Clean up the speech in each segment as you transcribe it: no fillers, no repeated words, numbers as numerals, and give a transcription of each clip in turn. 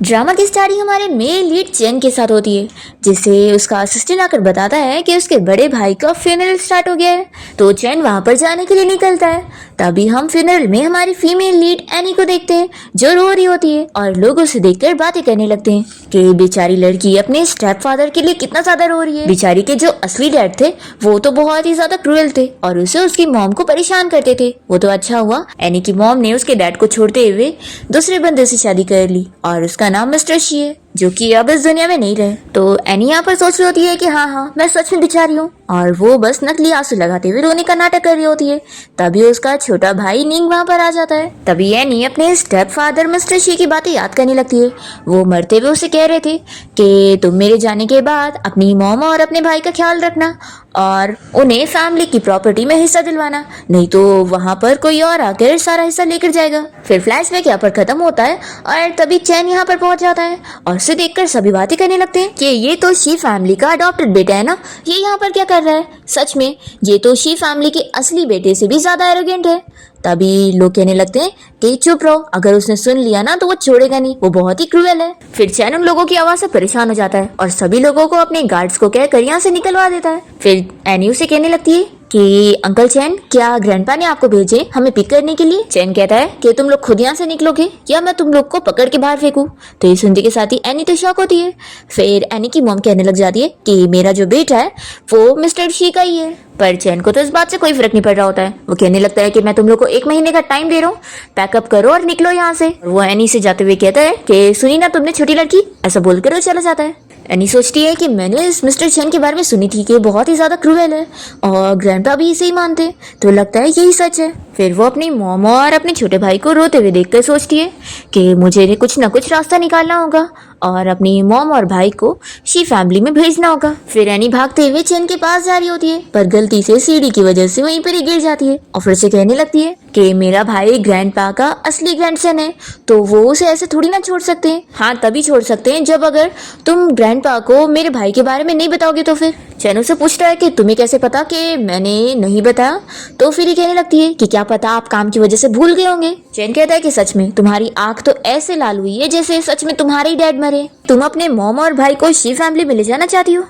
Drama की starting हमारे main lead chain के साथ होती है, जिसे उसका असिस्टेंट आकर बताता है कि उसके बड़े भाई का फ्यूनरल स्टार्ट हो गया है। तो चेन वहां पर जाने के लिए निकलता है। तभी हम फ्यूनरल में हमारी फीमेल लीड एनी को देखते हैं, जो रो रही होती है और लोग उसे देखकर बातें करने लगते हैं कि बेचारी लड़की अपने स्टेप फादर के लिए कितना ज्यादा रो रही है। बेचारी के जो असली डैड थे वो तो बहुत ही ज्यादा क्रूएल थे और उसे उसकी मॉम को परेशान करते थे। वो तो अच्छा हुआ एनी की मॉम ने उसके डैड को छोड़ते हुए दूसरे बंदे से शादी कर ली और उसका नाम मिस्टर शी है, जो कि अब इस दुनिया में नहीं रहे। तो एनी यहाँ पर सोच रही होती है कि हाँ मैं सच में बेचारी हूँ, और वो बस नकली आंसू लगाते हुए रोने का नाटक कर रही होती है। तभी उसका छोटा भाई निंग वहाँ पर आ जाता है। तभी एनी अपने स्टेप फादर मिस्टर शी की बातें याद करने लगती है। वो मरते हुए उसे कह रहे थे कि तुम मेरे जाने के बाद अपनी मॉम और अपने भाई का ख्याल रखना और उन्हें फैमिली की प्रॉपर्टी में हिस्सा दिलवाना, नहीं तो वहाँ पर कोई और आकर सारा हिस्सा लेकर जाएगा। फिर फ्लैशबैक यहाँ पर खत्म होता है और तभी चैन यहाँ पर पहुंच जाता है और उसे देखकर सभी बातें करने लगते हैं कि ये तो शी फैमिली का अडॉप्टेड बेटा है ना, ये यहाँ पर क्या कर रहा है। सच में ये तो शी फैमिली के असली बेटे से भी ज्यादा एरोगेंट है। तभी लोग कहने लगते हैं कि चुप रहो, अगर उसने सुन लिया ना तो वो छोड़ेगा नहीं, वो बहुत ही क्रूएल है। फिर चैन उन लोगों की आवाज से परेशान हो जाता है और सभी लोगों को अपने गार्ड्स को कहकर यहाँ से निकलवा देता है। फिर एनी उसे कहने लगती है कि अंकल चैन, क्या ग्रैंडपा ने आपको भेजे हमें पिक करने के लिए। चैन कहता है कि तुम लोग खुद यहाँ से निकलोगे या मैं तुम लोग को पकड़ के बाहर फेंकूं। तो ये सुनते के साथ ही एनी तो शॉक होती है। फिर एनी की मॉम कहने लग जाती है कि मेरा जो बेटा है वो मिस्टर शी का ही है। पर चैन को तो इस बात से कोई फर्क नहीं पड़ रहा होता है। वो कहने लगता है कि मैं तुम लोग को 1 महीने का टाइम दे रहा हूँ, पैकअप करो और निकलो यहाँ से। वो एनी से जाते हुए कहता है कि सुनी ना तुमने छोटी लड़की, ऐसा बोलकर वो चला जाता है। एनी सोचती है कि मैंने इस मिस्टर चैन के बारे में सुनी थी कि बहुत ही ज्यादा क्रूएल है और ग्रैंडपा भी इसे ही मानते, तो लगता है यही सच है। फिर वो अपनी मॉम और अपने छोटे भाई को रोते हुए देखकर सोचती है कि मुझे कुछ ना कुछ रास्ता निकालना होगा और अपनी मॉम और भाई को शी फैमिली में भेजना होगा। फिर एनी भागते हुए चैन के पास जा रही होती है, पर गलती से सीढ़ी की वजह से वहीं पर ही गिर जाती है और फिर से कहने लगती है कि मेरा भाई ग्रैंडपा का असली ग्रैंडसन है, तो वो उसे ऐसे थोड़ी ना छोड़ सकते हैं। हाँ तभी छोड़ सकते हैं जब अगर तुम ग्रैंडपा को मेरे भाई के बारे में नहीं बताओगे तो। फिर चैन उससे पूछता है कि तुम्हें कैसे पता कि मैंने नहीं बताया। तो फिर ये कहने लगती है कि क्या पता आप काम की वजह से भूल गए होंगे। चैन कहता है कि सच में तुम्हारी आंख तो ऐसे लाल हुई है जैसे सच में तुम्हारे ही डैड मरे। तुम अपने मॉम और भाई को शी फैमिली में ले जाना चाहती हो।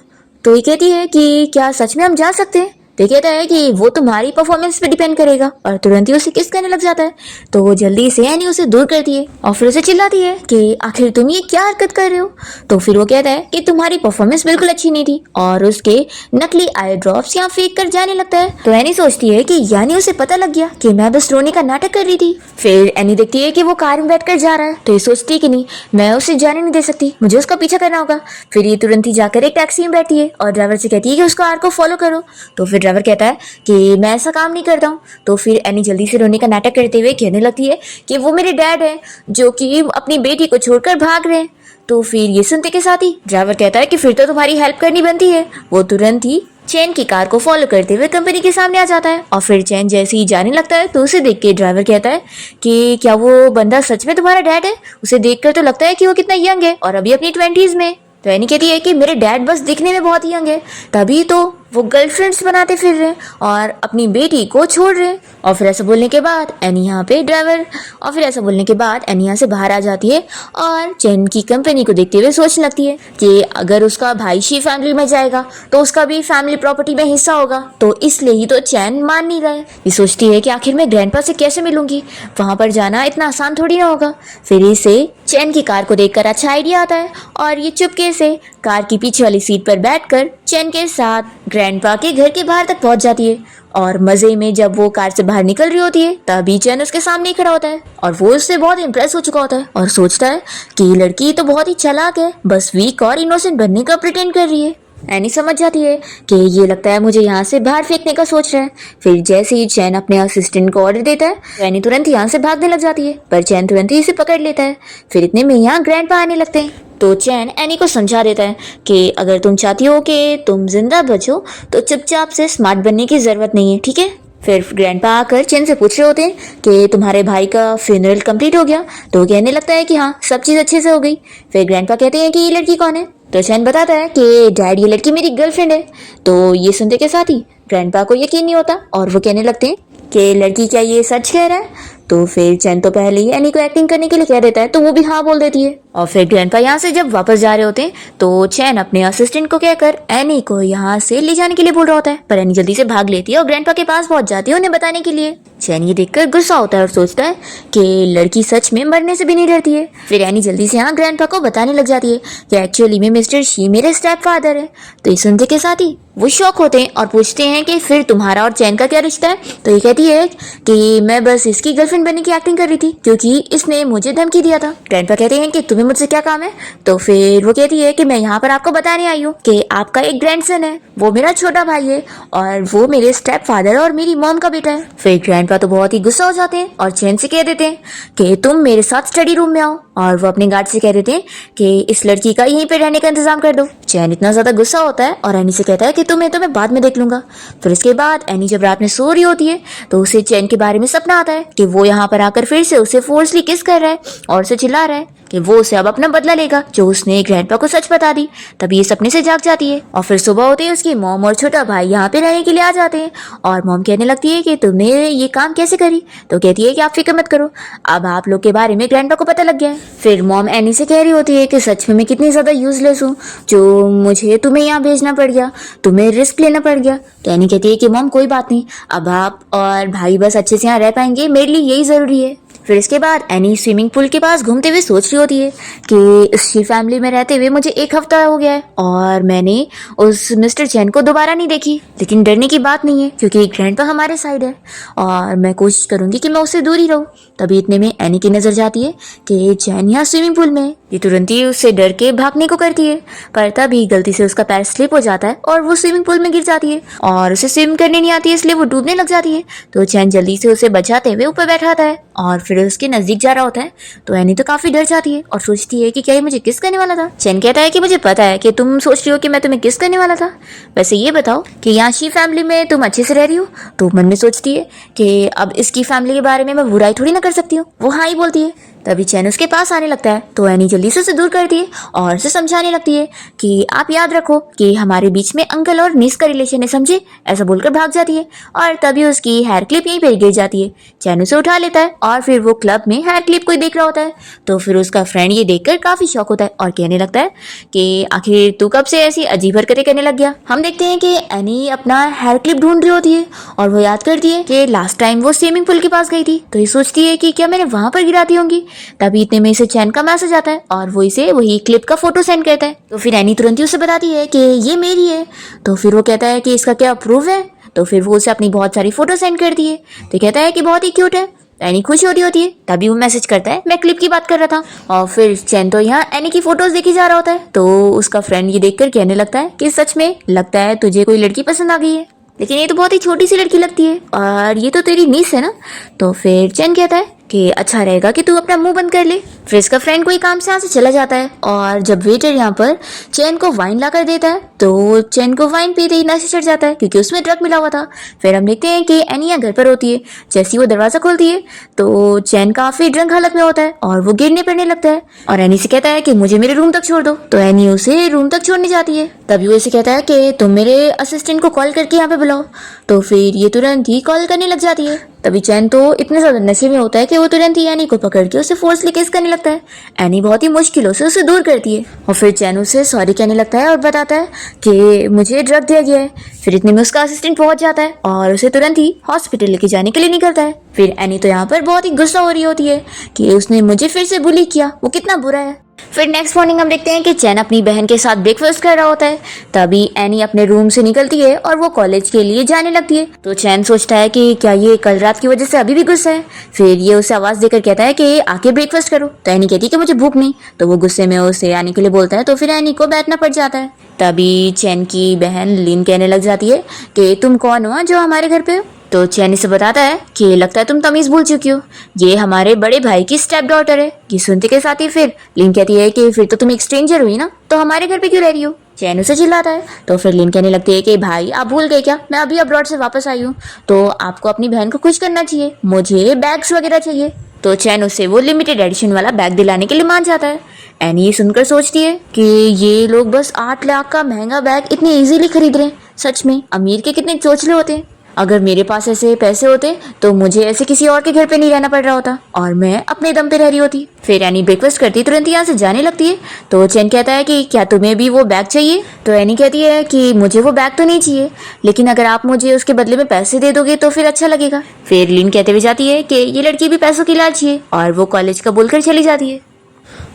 तो ये कहती है कि क्या सच में हम जा सकते हैं। तो कहता है कि वो तुम्हारी परफॉर्मेंस पे डिपेंड करेगा और तुरंत ही उसे किस करने लग जाता है। तो वो जल्दी से एनी उसे दूर करती है और फिर उसे चिल्लाती है कि आखिर तुम ये क्या हरकत कर रहे हो। तो फिर वो कहता है कि तुम्हारी परफॉर्मेंस बिल्कुल अच्छी नहीं थी और उसके नकली आई ड्रॉप्स यहाँ फेंक कर जाने लगता है। तो एनी सोचती है कि यानी उसे पता लग गया कि मैं बस रोने का नाटक कर रही थी। फिर एनी देखती है कि वो कार में बैठ कर जा रहा है, तो ये सोचती है कि नहीं मैं उसे जाने नहीं दे सकती, मुझे उसका पीछा करना होगा। फिर ये तुरंत ही जाकर एक टैक्सी में बैठती है और ड्राइवर से कहती है कि उस कार को फॉलो करो। तो फिर ड्राइवर कहता है कि मैं ऐसा काम नहीं करता हूँ। तो फिर एनी जल्दी से रोने का नाटक करते हुए कहने लगती है कि वो मेरे डैड है जो कि अपनी बेटी को छोड़कर भाग रहे हैं। तो फिर ये सुनते के साथ ही ड्राइवर कहता है कि फिर तो तुम्हारी हेल्प करनी बनती है। वो तुरंत ही चैन की कार को फॉलो करते हुए कंपनी के सामने आ जाता है और फिर चैन जैसे ही जाने लगता है तो उसे देख के ड्राइवर कहता है कि क्या वो बंदा सच में तुम्हारा डैड है। उसे देखकर तो लगता है कि वो कितना यंग है और अभी अपनी 20s में। तो एनी कहती है कि मेरे डैड बस दिखने में बहुत यंग है, तभी तो वो गर्लफ्रेंड्स बनाते फिर रहे और अपनी बेटी को छोड़ रहे। और फिर ऐसा बोलने के बाद एनी यहाँ से बाहर आ जाती है और चैन की कंपनी को देखते हुए सोचने लगती है कि अगर उसका भाई शी फैमिली में जाएगा तो उसका भी फैमिली प्रॉपर्टी में हिस्सा होगा, तो इसलिए ही तो चैन मान नहीं रहा है। ये सोचती है कि आखिर मैं ग्रैंडपा से कैसे मिलूंगी, वहां पर जाना इतना आसान थोड़ी ना होगा। फिर इसे चैन की कार को देखकर अच्छा आइडिया आता है और ये चुपके से कार की पीछे वाली सीट पर बैठकर चैन के साथ ग्रैंडपा के घर के बाहर तक पहुंच जाती है। और मजे में जब वो कार से बाहर निकल रही होती है तभी चैन उसके सामने ही खड़ा होता है और वो उससे बहुत इम्प्रेस हो चुका होता है और सोचता है कि ये लड़की तो बहुत ही चालाक है, बस वीक और इनोसेंट बनने का प्रिटेंड कर रही है। एनी समझ जाती है कि ये लगता है मुझे यहाँ से बाहर फेंकने का सोच रहा है। फिर जैसे ही चैन अपने असिस्टेंट को ऑर्डर देता है तो एनी तुरंत यहाँ से भागने लग जाती है, पर चैन तुरंत ही इसे पकड़ लेता है। फिर इतने में यहाँ ग्रैंडपा आने लगते हैं। तो चैन एनी को समझा देता है कि अगर तुम चाहती हो कि तुम जिंदा बचो तो चुपचाप से स्मार्ट बनने की जरूरत नहीं है, ठीक है। फिर ग्रैंडपा आकर चैन से पूछ रहे होते हैं कि तुम्हारे भाई का फ्यूनरल कंप्लीट हो गया। तो कहने लगता है कि हाँ सब चीज अच्छे से हो गई। फिर ग्रैंडपा कहते हैं कि ये लड़की कौन है। तो चैन बताता है कि डैड ये लड़की मेरी गर्लफ्रेंड है। तो ये सुनते के साथ ही ग्रैंडपा को यकीन नहीं होता और वो कहने लगते हैं कि लड़की क्या ये सच कह रहा है। तो फिर चैन तो पहले ही एनी को एक्टिंग करने के लिए कह देता है, तो वो भी हाँ बोल देती है। और फिर ग्रैंडपा यहाँ से जब वापस जा रहे होते हैं तो चैन अपने असिस्टेंट को कहकर एनी को यहाँ से ले जाने के लिए बोल रहा होता है, पर एनी जल्दी से भाग लेती है और ग्रैंडपा के पास पहुंच जाती है उन्हें बताने के लिए। चैन ये देखकर गुस्सा होता है और सोचता है कि लड़की सच में मरने से भी नहीं डरती है। फिर एनी जल्दी से यहाँ ग्रैंडपा को बताने लग जाती है कि एक्चुअली में मिस्टर शी मेरे स्टेप फादर है। तो ये सुनते के साथ ही वो शॉक होते हैं और पूछते हैं कि फिर तुम्हारा और चैन का क्या रिश्ता है। तो ये कहती है कि मैं बस इसकी गर्लफ्रेंड बनने की एक्टिंग कर रही थी क्योंकि इसने मुझे धमकी दिया था। ग्रैंडपा कहते हैं कि तुम्हें मुझसे क्या काम है। तो फिर वो कहती है कि मैं यहाँ पर आपको बताने आई हूँ कि आपका एक ग्रैंडसन है, वो मेरा छोटा भाई है और वो मेरे स्टेप फादर और मेरी मॉम का बेटा है। फिर ग्रैंडपा तो बहुत ही गुस्सा हो जाते हैं और चैन से कह देते हैं कि तुम मेरे साथ स्टडी रूम में आओ, और वो अपने गार्ड से कह देते हैं कि इस लड़की का यहीं पे रहने का इंतजाम कर दो। चैन इतना ज्यादा गुस्सा होता है और एनी से कहता है कि तुम्हें तो मैं बाद में देख लूंगा। फिर इसके बाद एनी जब रात में सो रही होती है तो उसे चैन के बारे में सपना आता है कि वो यहाँ पर आकर फिर से उसे फोर्सली किस कर रहा है और उसे चिल्ला रहा है कि वो उसे अब अपना बदला लेगा जो उसने ग्रैंडपा को सच बता दी। तभी ये सपने से जाग जाती है और फिर सुबह होते ही उसकी मॉम और छोटा भाई यहाँ पे रहने के लिए आ जाते हैं और मॉम कहने लगती है कि तुमने ये काम कैसे करी। तो कहती है कि आप फिक्र मत करो, अब आप लोग के बारे में ग्रैंडपा को पता लग गया है। फिर मॉम एनी से कह रही होती है कि सच में मैं कितनी ज्यादा यूजलेस हूँ जो मुझे तुम्हें यहाँ भेजना पड़ गया, तुम्हें रिस्क लेना पड़ गया। तो एनी कहती है कि मॉम कोई बात नहीं, अब आप और भाई बस अच्छे से यहाँ रह पाएंगे, मेरे लिए यही जरूरी है। फिर इसके बाद एनी स्विमिंग पूल के पास घूमते हुए सोच रही होती है कि इसी फैमिली में रहते हुए मुझे एक हफ्ता हो गया है और मैंने उस मिस्टर चैन को दोबारा नहीं देखी। लेकिन डरने की बात नहीं है क्योंकि ग्रैंडपा हमारे साइड है और मैं कोशिश करूंगी कि मैं उससे दूर ही रहूं। तभी इतने में एनी की नजर जाती है कि चैन यहाँ स्विमिंग पूल में है। ये तुरंत ही उससे डर के भागने को करती है, पर तभी गलती से उसका पैर स्लिप हो जाता है और वो स्विमिंग पूल में गिर जाती है और उसे स्विम करने नहीं आती है इसलिए वो डूबने लग जाती है। तो चैन जल्दी से उसे बचाते हुए ऊपर बैठाता है और फिर उसके नजदीक जा रहा होता है। तो एनी तो काफी डर जाती है और सोचती है कि क्या ये मुझे किस करने वाला था। चैन कहता है कि मुझे पता है कि तुम सोच रही हो कि मैं तुम्हें किस करने वाला था, वैसे ये बताओ कि यहाँ शी फैमिली में तुम अच्छे से रह रही हो। तो मन में सोचती है कि अब इसकी फैमिली के बारे में मैं बुराई थोड़ी ना कर सकती हूँ। वो हाँ ही बोलती है। तभी चैन उसके पास आने लगता है तो एनी जल्दी से उसे दूर करती है और उसे समझाने लगती है कि आप याद रखो कि हमारे बीच में अंकल और नीस का रिलेशन है, समझे। ऐसा बोलकर भाग जाती है और तभी उसकी हेयर क्लिप यहीं पर गिर जाती है। चैन उसे उठा लेता है और फिर वो क्लब में हेयर क्लिप को देख रहा होता है। तो फिर उसका फ्रेंड ये देखकर काफी शॉक होता है और कहने लगता है कि आखिर तू कब से ऐसी अजीब हरकतें करने लग गया। हम देखते हैं कि एनी अपना हेयर क्लिप ढूंढ रही होती है और वो याद करती है कि लास्ट टाइम वो स्विमिंग पूल के पास गई थी। तो ये सोचती है कि क्या मैंने वहां पर गिरा दी होंगी। तभी इतने में इसे चैन का मैसेज आता है और वो इसे वही क्लिप का फोटो सेंड करता है। तो फिर एनी तुरंत ही उसे बताती है कि ये मेरी है। तो फिर वो कहता है कि इसका क्या प्रूफ है। तो फिर वो उसे अपनी बहुत सारी फोटो सेंड करती है। तो कहता है कि बहुत ही क्यूट है। एनी खुश हो रही होती है। तभी वो मैसेज करता है मैं क्लिप की बात कर रहा था। और फिर चैन तो यहाँ एनी की फोटोज देखी जा रहा होता है। तो उसका फ्रेंड ये देखकर कहने लगता है कि सच में लगता है तुझे कोई लड़की पसंद आ गई है, लेकिन ये तो बहुत ही छोटी सी लड़की लगती है और ये तो तेरी नीस है ना। तो फिर चैन कहता है कि अच्छा रहेगा कि तू अपना मुंह बंद कर ले। फिर इसका फ्रेंड कोई काम से यहाँ से चला जाता है और जब वेटर यहाँ पर चैन को वाइन ला कर देता है तो चैन को वाइन पीते ही नशा चढ़ जाता है क्योंकि उसमें ड्रग मिला हुआ था। फिर हम देखते हैं कि एनी यहाँ घर पर होती है। जैसे वो दरवाजा खोलती है तो चैन काफी ड्रंक हालत में होता है और वो गिरने पड़ने लगता है और एनी से कहता है कि मुझे मेरे रूम तक छोड़ दो। तो एनी उसे रूम तक छोड़ने जाती है। तभी वो इसे कहता है कि तुम मेरे असिस्टेंट को कॉल करके यहाँ पे बुलाओ। तो फिर ये तुरंत ही कॉल करने लग जाती है। तभी चैन तो इतने ज्यादा नशे में होता है कि वो तुरंत ही एनी को पकड़ के उसे फोर्सली किस करने लगता है। एनी बहुत ही मुश्किलों से उसे दूर करती है और फिर चैन उसे सॉरी कहने लगता है और बताता है कि मुझे ड्रग दिया गया है। फिर इतने में उसका असिस्टेंट पहुंच जाता है और उसे तुरंत ही हॉस्पिटल लेके जाने के लिए निकलता है। फिर एनी तो यहाँ पर बहुत ही गुस्सा हो रही होती है कि उसने मुझे फिर से बुली किया, वो कितना बुरा है। फिर नेक्स्ट मॉर्निंग हम देखते हैं कि चैन अपनी बहन के साथ ब्रेकफास्ट कर रहा होता है। तभी एनी अपने रूम से निकलती है और वो कॉलेज के लिए जाने लगती है। तो चैन सोचता है कि क्या ये कल रात की वजह से अभी भी गुस्सा है। फिर ये उसे आवाज देकर कहता है कि आके ब्रेकफास्ट करो। तो एनी कहती है कि मुझे भूख नहीं। तो वो गुस्से में उसे आने के लिए बोलता है। तो फिर एनी को बैठना पड़ जाता है। तभी चैन की बहन लिन कहने लग जाती है कि तुम कौन हो जो हमारे घर पे हो। तो चैन इसे बताता है कि लगता है तुम तमीज भूल चुकी हो, ये हमारे बड़े भाई की स्टेप डॉटर है। ये सुनते के साथ ही फिर लिन कहती है कि फिर तो तुम एक स्ट्रेंजर हुई ना, तो हमारे घर पे क्यों रह रही हो। चैन उसे चिल्लाता है। तो फिर लिन कहने लगती है कि भाई आप भूल गए क्या, मैं अभी अब्रॉड से वापस आई हूँ, तो आपको अपनी बहन को खुश करना चाहिए, मुझे बैग्स वगैरह चाहिए। तो चैन उसे वो लिमिटेड एडिशन वाला बैग दिलाने के लिए मान जाता है। एनी ये सुनकर सोचती है कि ये लोग बस 8 लाख का महंगा बैग इतने इजीली खरीद रहे हैं, सच में अमीर के कितने चोचले होते हैं। अगर मेरे पास ऐसे पैसे होते तो मुझे ऐसे किसी और के घर पे नहीं रहना पड़ रहा होता और मैं अपने दम पे रह रही होती। फिर एनी ब्रेकफास्ट करती तुरंत यहाँ से जाने लगती है। तो चैन कहता है कि क्या तुम्हें भी वो बैग चाहिए? तो एनी कहती है कि मुझे वो बैग तो नहीं चाहिए, लेकिन अगर आप मुझे उसके बदले में पैसे दे दोगे तो फिर अच्छा लगेगा। फिर लिन कहते हुए जाती है कि ये लड़की भी पैसों की लालची है और वो कॉलेज का बोलकर चली जाती है।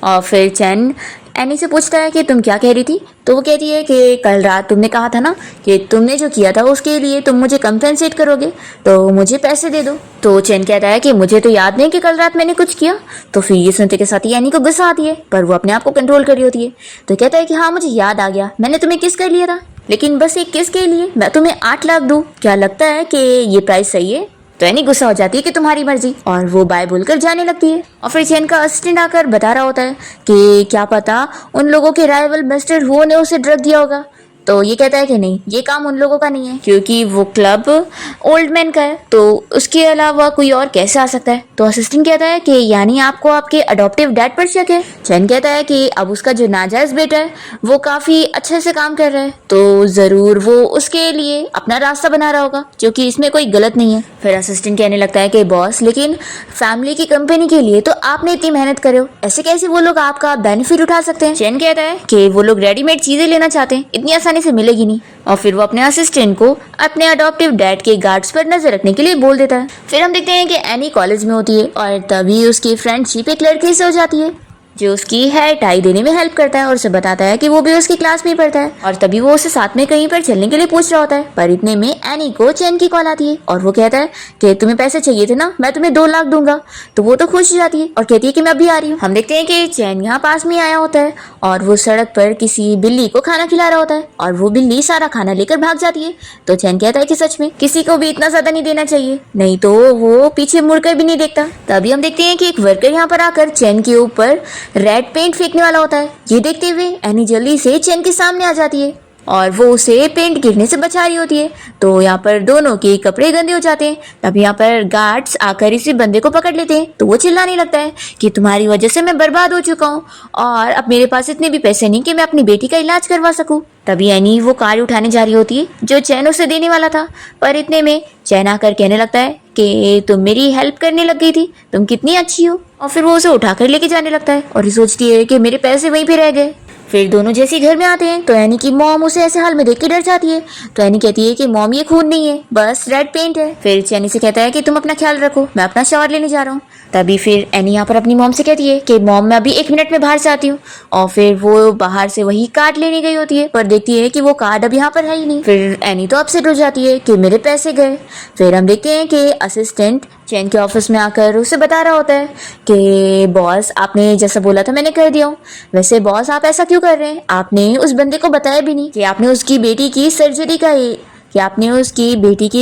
और फिर चैन एनी से पूछता है कि तुम क्या कह रही थी? तो वो कहती है कि कल रात तुमने कहा था ना कि तुमने जो किया था उसके लिए तुम मुझे कंपेंसेट करोगे, तो मुझे पैसे दे दो। तो चैन कहता है कि मुझे तो याद नहीं कि कल रात मैंने कुछ किया। तो फिर ये सुनते के साथ ही एनी को गुस्सा आती है, पर वो अपने आप को कंट्रोल कर रही होती है। तो कहता है कि हाँ मुझे याद आ गया, मैंने तुम्हें किस कर लिया था, लेकिन बस एक किस के लिए मैं तुम्हें 8 लाख दूं, क्या लगता है कि ये प्राइस सही है? तो एनी गुस्सा हो जाती है कि तुम्हारी मर्जी, और वो बाय बोलकर जाने लगती है। और फिर चैन का असिस्टेंट आकर बता रहा होता है कि क्या पता उन लोगों के राइवल मिस्टर हो ने उसे ड्रग दिया होगा। तो ये कहता है कि नहीं, ये काम उन लोगों का नहीं है क्योंकि वो क्लब ओल्ड मैन का है, तो उसके अलावा कोई और कैसे आ सकता है? तो असिस्टेंट कहता है कि यानी आपको आपके अडॉप्टिव डैड पर शक है। चैन कहता है कि अब उसका जो नाजायज बेटा है वो काफी अच्छे से काम कर रहा है, तो जरूर वो उसके लिए अपना रास्ता बना रहा होगा, जो कि इसमें कोई गलत नहीं है। फिर असिस्टेंट कहने लगता है कि बॉस, लेकिन फैमिली की कंपनी के लिए तो आपने इतनी मेहनत करे हो, ऐसे कैसे वो लोग आपका बेनिफिट उठा सकते हैं? चैन कहता है कि वो लोग रेडीमेड चीजें लेना चाहते हैं, इतनी आसानी से मिलेगी नहीं। और फिर वो अपने असिस्टेंट को अपने अडॉप्टिव डैड के गार्ड्स पर नजर रखने के लिए बोल देता है। फिर हम देखते हैं कि एनी कॉलेज में होती है और तभी उसकी फ्रेंडशिप एक लड़के से हो जाती है जो उसकी हेयर टाई देने में हेल्प करता है और उसे बताता है कि वो भी उसकी क्लास में ही पढ़ता है। और तभी वो उसे साथ में कहीं पर चलने के लिए पूछ रहा होता है, पर इतने में एनी को चैन की कॉल आती है और वो कहता है कि तुम्हें पैसे चाहिए थे ना, मैं तुम्हें 2 लाख दूंगा। तो वो तो खुश हो जाती है और कहती है कि मैं अभी आ रही हूँ। हम देखते हैं कि चैन यहाँ पास में आया होता है और वो सड़क पर किसी बिल्ली को खाना खिला रहा होता है और वो बिल्ली सारा खाना लेकर भाग जाती है। तो चैन कहता है कि सच में किसी को भी इतना ज्यादा नहीं देना चाहिए, नहीं तो वो पीछे मुड़कर भी नहीं देखता। तभी हम देखते हैं कि एक वर्कर यहाँ पर आकर चैन के ऊपर रेड पेंट फेंकने वाला होता है। ये देखते हुए एनी जल्दी से चैन के सामने आ जाती है और वो उसे पेंट गिरने से बचा रही होती है। तो यहाँ पर दोनों के कपड़े गंदे हो जाते हैं। तब यहाँ पर गार्ड्स आकर इसी बंदे को पकड़ लेते हैं। तो वो चिल्लाने लगता है कि तुम्हारी वजह से मैं बर्बाद हो चुका हूँ और अब मेरे पास इतने भी पैसे नहीं कि मैं अपनी बेटी का इलाज करवा सकूँ। तभी एनी वो कार्ड उठाने जा रही होती है जो चैन उसे देने वाला था, पर इतने में चैन आकर कहने लगता है कि तुम मेरी हेल्प करने लग गई थी, तुम कितनी अच्छी हो। और फिर वो उसे उठाकर लेके जाने लगता है और ये सोचती है कि मेरे पैसे वहीं पे रह गए। फिर दोनों जैसे ही घर में आते हैं तो एनी की मॉम उसे ऐसे हाल में देख के डर जाती है। तो एनी कहती है कि मॉम ये खून नहीं है, बस रेड पेंट है। फिर चैनी से कहता है कि तुम अपना ख्याल रखो, मैं अपना शावर लेने जा रहा हूँ। तभी फिर एनी यहाँ पर अपनी मॉम से कहती है कि मॉम मैं अभी 1 मिनट में बाहर से आती हूँ। और फिर वो बाहर से वही कार्ड लेने गई होती है, पर देखती है कि वो कार्ड अब यहाँ पर है ही नहीं। फिर एनी तो अपसेट हो जाती है कि मेरे पैसे गए। फिर हम देखते हैं कि असिस्टेंट चैन के ऑफिस में आकर उसे बता रहा होता है कि बॉस आपने जैसा बोला था मैंने कर दिया हूँ। वैसे बॉस आप ऐसा क्यों कर रहे हैं, आपने उस बंदे को बताया भी नहीं कि आपने उसकी बेटी की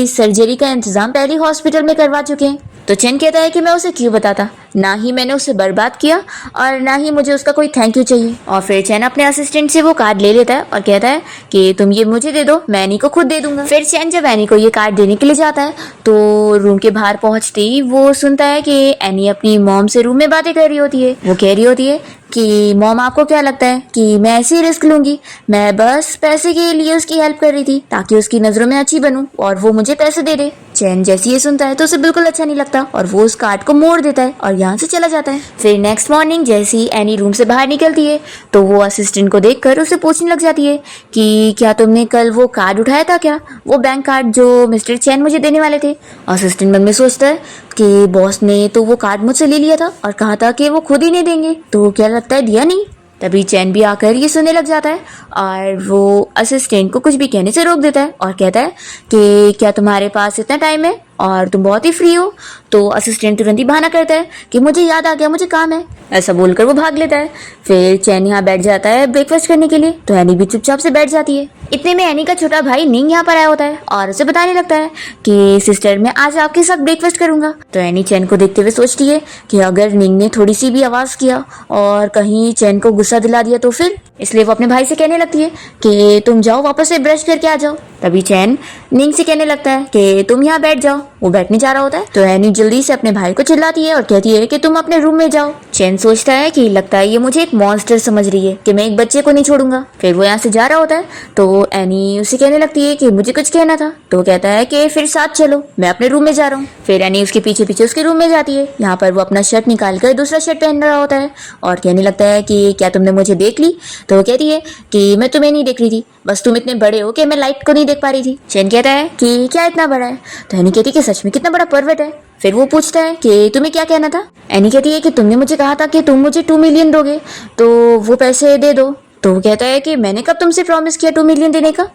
सर्जरी का इंतजाम पहले हॉस्पिटल में करवा चुके हैं। तो चैन कहता है कि मैं उसे क्यों बताता, ना ही मैंने उसे बर्बाद किया और ना ही मुझे उसका कोई थैंक यू चाहिए। और फिर चैन अपने असिस्टेंट से वो कार्ड ले लेता है और कहता है कि तुम ये मुझे दे दो, मैं एनी को खुद दे दूंगा। फिर चैन जब एनी को ये कार्ड देने के लिए जाता है तो रूम के बाहर पहुंचते ही वो सुनता है कि एनी अपनी मॉम से रूम में बातें कर रही होती है। वो कह रही होती है कि मॉम आपको क्या लगता है कि मैं ऐसे ही रिस्क लूंगी, मैं बस पैसे के लिए उसकी हेल्प कर रही थी ताकि उसकी नजरों में अच्छी बनूं और वो मुझे पैसे दे दे। चैन जैसे ये सुनता है तो उसे बिल्कुल अच्छा नहीं लगता और वो उस कार्ड को मोड़ देता है और यहाँ से चला जाता है। फिर नेक्स्ट मॉर्निंग जैसे ही एनी रूम से बाहर निकलती है तो वो असिस्टेंट को देखकर उसे पूछने लग जाती है कि क्या तुमने कल वो कार्ड उठाया था क्या, वो बैंक कार्ड जो मिस्टर चैन मुझे देने वाले थे। असिस्टेंट मन में सोचता है कि बॉस ने तो वो कार्ड मुझसे ले लिया था और कहा था कि वो खुद ही नहीं देंगे, तो क्या लगता है दिया नहीं। तभी चैन भी आकर ये सुनने लग जाता है और वो असिस्टेंट को कुछ भी कहने से रोक देता है और कहता है कि क्या तुम्हारे पास इतना टाइम है और तुम बहुत ही फ्री हो। तो असिस्टेंट तुरंत ही बहाना करता है कि मुझे याद आ गया, मुझे काम है। ऐसा बोलकर वो भाग लेता है। फिर चैन यहाँ बैठ जाता है ब्रेकफास्ट करने के लिए, तो एनी भी चुपचाप से बैठ जाती है। इतने में एनी का छोटा भाई निंग यहाँ पर आया होता है और उसे बताने लगता है कि सिस्टर मैं आज आपके साथ ब्रेकफास्ट करूंगा। तो एनी चैन को देखते हुए सोचती है कि अगर निंग ने थोड़ी सी भी आवाज किया और कहीं चैन को गुस्सा दिला दिया तो फिर इसलिए वो अपने भाई से कहने लगती है कि तुम जाओ वापस से ब्रश करके आ जाओ। तभी चैन निंग से कहने लगता है कि तुम यहाँ बैठ जाओ। वो बैठने जा रहा होता है तो एनी जल्दी से अपने भाई को चिल्लाती है और कहती है कि तुम अपने रूम में जाओ। चैन सोचता है कि लगता है ये मुझे एक मॉन्स्टर समझ रही है कि मैं एक बच्चे को नहीं छोड़ूंगा। फिर वो यहाँ से जा रहा होता है तो एनी उसे कहने लगती है कि मुझे कुछ कहना था। तो कहता है कि फिर साथ चलो, मैं अपने रूम में जा रहा हूँ। फिर एनी उसके पीछे पीछे उसके रूम में जाती है। यहाँ पर वो अपना शर्ट निकाल कर दूसरा शर्ट पहन रहा होता है और कहने लगता है कि क्या तुमने मुझे देख ली। तो वो कहती है कि मैं तुम्हें नहीं देख रही थी, बस तुम इतने बड़े हो कि मैं लाइट को नहीं देख पा रही थी। चैन कहता है कि क्या इतना बड़ा है। तो एनी कहती है कि सच में कितना बड़ा पर्वत है। फिर वो पूछता है कि तुम्हें क्या कहना था। एनी कहती है कि तुमने मुझे कहा था कि तुम मुझे 2 मिलियन दोगे तो वो पैसे दे दो। तो वो कहता है कि मैंने कब तुमसे प्रॉमिस किया 2 मिलियन देने का।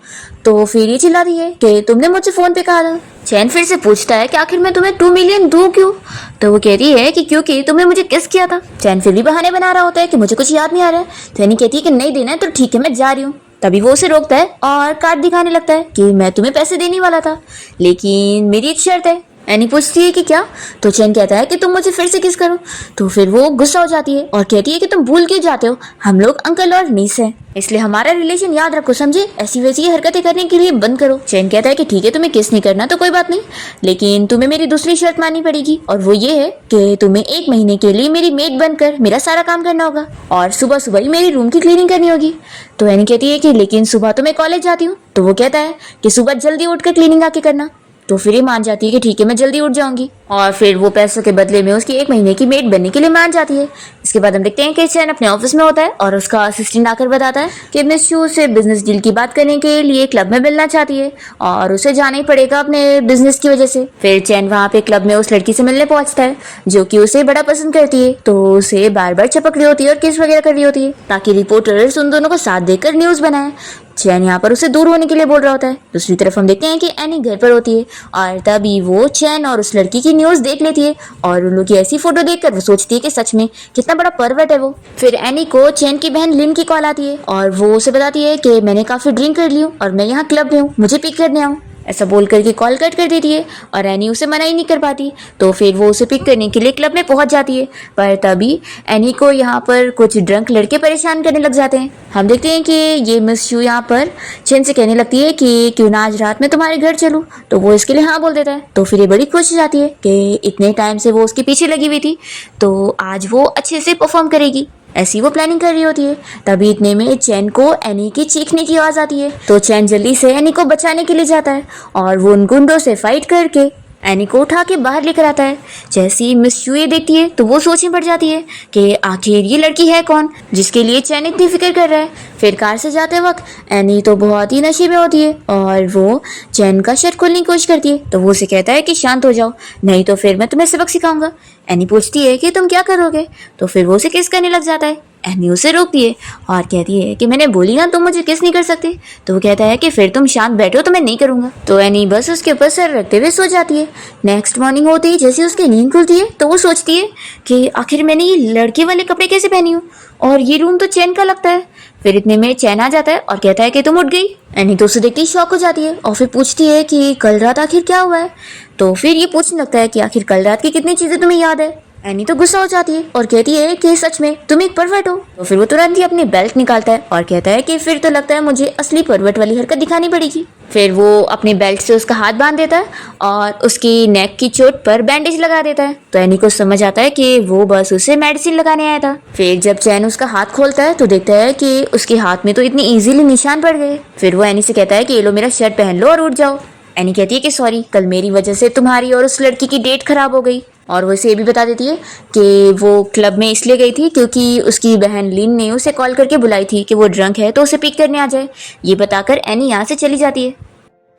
तो फिर ये चिल्लाती है कि तुमने मुझे फोन पे कहा था। चैन फिर से पूछता है कि आखिर मैं तुम्हें 2 मिलियन दूं क्यों। तो वो कहती है कि क्योंकि तुमने मुझे किस किया था। चैन फिर भी बहाने बना रहा होता है कि मुझे कुछ याद नहीं आ रहा है। तो एनी कहती है कि नहीं देना है तो ठीक है, मैं जा रही हूँ। तभी वो उसे रोकता है और कार्ड दिखाने लगता है कि मैं तुम्हें पैसे देने वाला था, लेकिन मेरी एक शर्त है। एनी पूछती है कि क्या। तो चैन कहता है कि तुम मुझे फिर से किस करो। तो फिर वो गुस्सा हो जाती है और कहती है कि तुम भूल क्यों जाते हो, हम लोग अंकल और नीस हैं, इसलिए हमारा रिलेशन याद रखो, समझे। ऐसी वैसी हरकतें करने के लिए बंद करो। चैन कहता है कि ठीक है, तुम्हें किस नहीं करना तो कोई बात नहीं, लेकिन तुम्हें मेरी दूसरी शर्त माननी पड़ेगी और वो ये है कि तुम्हें 1 महीने के लिए मेरी मेड बनकर मेरा सारा काम करना होगा और सुबह सुबह ही मेरी रूम की क्लीनिंग करनी होगी। तो एनी कहती है कि लेकिन सुबह तो मैं कॉलेज जाती हूँ। तो वो कहता है कि सुबह जल्दी उठकर क्लीनिंग आके करना। तो फिर ये मान जाती है कि ठीक है, मैं जल्दी उठ जाऊंगी और फिर वो पैसों के बदले में उसकी 1 महीने की मेड बनने के लिए मान जाती है। इसके बाद हम देखते हैं कि चैन अपने ऑफिस में होता है और उसका असिस्टेंट आकर बताता है कि मिस शू से बिजनेस डील की बात करने के लिए क्लब में मिलना चाहती है और उसे जाना ही पड़ेगा अपने बिजनेस की वजह से। फिर चैन वहाँ पे क्लब में उस लड़की से मिलने पहुंचता है जो कि उसे बड़ा पसंद करती है। तो उसे बार बार चपक रही होती है और किस वगैरह कर रही होती है ताकि रिपोर्टर्स उन दोनों को साथ देकर न्यूज बनाए। चैन यहाँ पर उसे दूर होने के लिए बोल रहा होता है। दूसरी तरफ हम देखते हैं कि एनी घर पर होती है और तभी वो चैन और उस लड़की की न्यूज देख लेती है और उन लोग की ऐसी फोटो देखकर वो सोचती है कि सच में कितना बड़ा पर्वत है वो। फिर एनी को चैन की बहन लिन की कॉल आती है और वो उसे बताती है कि मैंने काफी ड्रिंक कर ली हूँ और मैं यहाँ क्लब में हूँ, मुझे पिक करने आऊँ। ऐसा बोल करके कॉल कट कर देती है और एनी उसे मना ही नहीं कर पाती। तो फिर वो उसे पिक करने के लिए क्लब में पहुंच जाती है, पर तभी एनी को यहाँ पर कुछ ड्रंक लड़के परेशान करने लग जाते हैं। हम देखते हैं कि ये मिस शू यहाँ पर चैन से कहने लगती है कि क्यों ना आज रात में तुम्हारे घर चलूँ। तो वो इसके लिए हाँ बोल देता है। तो फिर ये बड़ी खुश हो जाती है कि इतने टाइम से वो उसके पीछे लगी हुई थी तो आज वो अच्छे से परफॉर्म करेगी, ऐसी वो प्लानिंग कर रही होती है। तभी इतने में चैन को एनी की चीखने की आवाज आती है। तो चैन जल्दी से एनी को बचाने के लिए जाता है और वो उन गुंडों से फाइट करके एनी को उठा के बाहर लेकर आता है। जैसे ही मिस शू ये देखती है तो वो सोचने पड़ जाती है कि आखिर ये लड़की है कौन जिसके लिए चैन इतनी फिक्र कर रहा है। फिर कार से जाते वक्त एनी तो बहुत ही नशे में होती है और वो चैन का शर्ट खोलने की कोशिश करती है। तो वो उसे कहता है कि शांत हो जाओ, नहीं तो फिर मैं तुम्हें सबक सिखाऊंगा। एनी पूछती है कि तुम क्या करोगे। तो फिर वो उसे किस करने लग जाता है। एनी उसे रोकती है और कहती है कि मैंने बोली ना तुम मुझे किस नहीं कर सकते। तो वो कहता है कि फिर तुम शांत बैठो तो मैं नहीं करूंगा। तो एनी बस उसके ऊपर सर रखते हुए सो जाती है। नेक्स्ट मॉर्निंग होते ही जैसे उसकी नींद खुलती है तो वो सोचती है कि आखिर मैंने ये लड़के वाले कपड़े कैसे पहनी हूँ और ये रूम तो चैन का लगता है। फिर इतने में चैन आ जाता है और कहता है कि तुम उठ गई। एनी तो उसे देखती शॉक हो जाती है और फिर पूछती है कि कल रात आखिर क्या हुआ है। तो फिर ये पूछने लगता है कि आखिर कल रात की कितनी चीजें तुम्हें याद है। एनी तो गुस्सा हो जाती है और कहती है कि सच में तुम एक परवट हो। तो फिर वो तुरंत ही अपनी बेल्ट निकालता है और कहता है कि फिर तो लगता है मुझे असली परवट वाली हरकत दिखानी पड़ेगी। फिर वो अपनी बेल्ट से उसका हाथ बांध देता है और उसकी नेक की चोट पर बैंडेज लगा देता है। तो एनी को समझ आता है कि वो बस उसे मेडिसिन लगाने आया था। फिर जब चैन उसका हाथ खोलता है तो देखता है कि उसके हाथ में तो इतनी इजीली निशान पड़ गए। फिर वो एनी से कहता है कि ये लो मेरा शर्ट पहन लो और उठ जाओ। एनी कहती है कि सॉरी, कल मेरी वजह से तुम्हारी और उस लड़की की डेट खराब हो गई। और वो इसे ये भी बता देती है कि वो क्लब में इसलिए गई थी क्योंकि उसकी बहन लिन ने उसे कॉल करके बुलाई थी कि वो ड्रंक है तो उसे पिक करने आ जाए। ये बताकर एनी यहाँ से चली जाती है।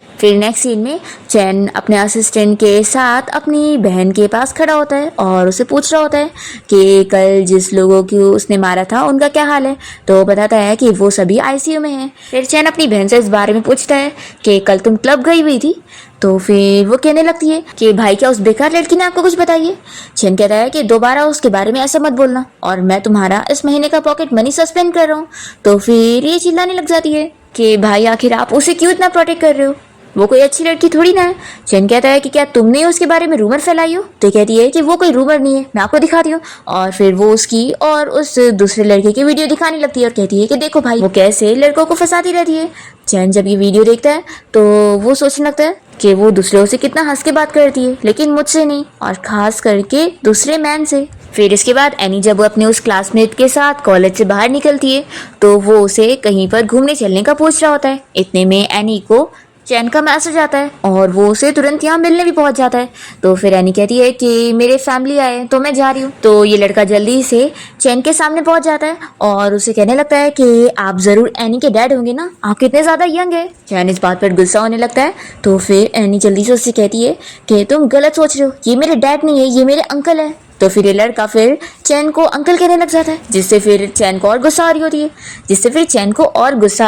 फिर नेक्स्ट सीन में चैन अपने असिस्टेंट के साथ अपनी बहन के पास खड़ा होता है और उसे पूछ रहा होता है कि कल जिस लोगों को उसने मारा था उनका क्या हाल है। तो बताता है कि वो सभी आईसीयू में हैं। फिर चैन अपनी बहन से इस बारे में पूछता है कि कल तुम क्लब गई हुई थी। तो फिर वो कहने लगती है कि भाई क्या उस बेकार लड़की ने आपको कुछ बताइए। चैन कहता है कि दोबारा उसके बारे में ऐसा मत बोलना और मैं तुम्हारा इस महीने का पॉकेट मनी सस्पेंड कर रहा हूँ। तो फिर ये चिल्लाने लग जाती है कि भाई आखिर आप उसे क्यों इतना प्रोटेक्ट कर रहे हो। वो कोई अच्छी लड़की थोड़ी ना है। चैन कहता है कि क्या तुमने उसके बारे में रूमर फैलाई हो? तो कहती है कि वो कोई रूमर नहीं है, मैं आपको दिखाती हूँ। और फिर वो उसकी और उस दूसरे लड़के की वीडियो दिखाने लगती है और कहती है कि देखो भाई वो कैसे लड़कों को फंसाती रहती है। चैन जब ये वीडियो देखता है तो वो सोचने लगता है कि वो दूसरों से कितना हंस के बात करती है, लेकिन मुझसे नहीं, और खास करके दूसरे मैन से। फिर इसके बाद एनी जब वो अपने उस क्लासमेट के साथ कॉलेज से बाहर निकलती है तो वो उसे कहीं पर घूमने चलने का पूछ रहा होता है। इतने में एनी को चैन का मैसेज आता है और वो उसे तुरंत यहाँ मिलने भी पहुंच जाता है। तो फिर एनी कहती है कि मेरे फैमिली आए तो मैं जा रही हूँ। तो ये लड़का जल्दी से चैन के सामने पहुंच जाता है और उसे कहने लगता है कि आप जरूर एनी के डैड होंगे ना, आप कितने ज्यादा यंग है। चैन इस बात पर गुस्सा होने लगता है। तो फिर एनी जल्दी से उससे कहती है कि तुम गलत सोच रहे हो, ये मेरे डैड नहीं है, ये मेरे अंकल है। तो फिर ये लड़का फिर चैन को अंकल कहने लग जाता है, जिससे फिर चैन को और गुस्सा आ रही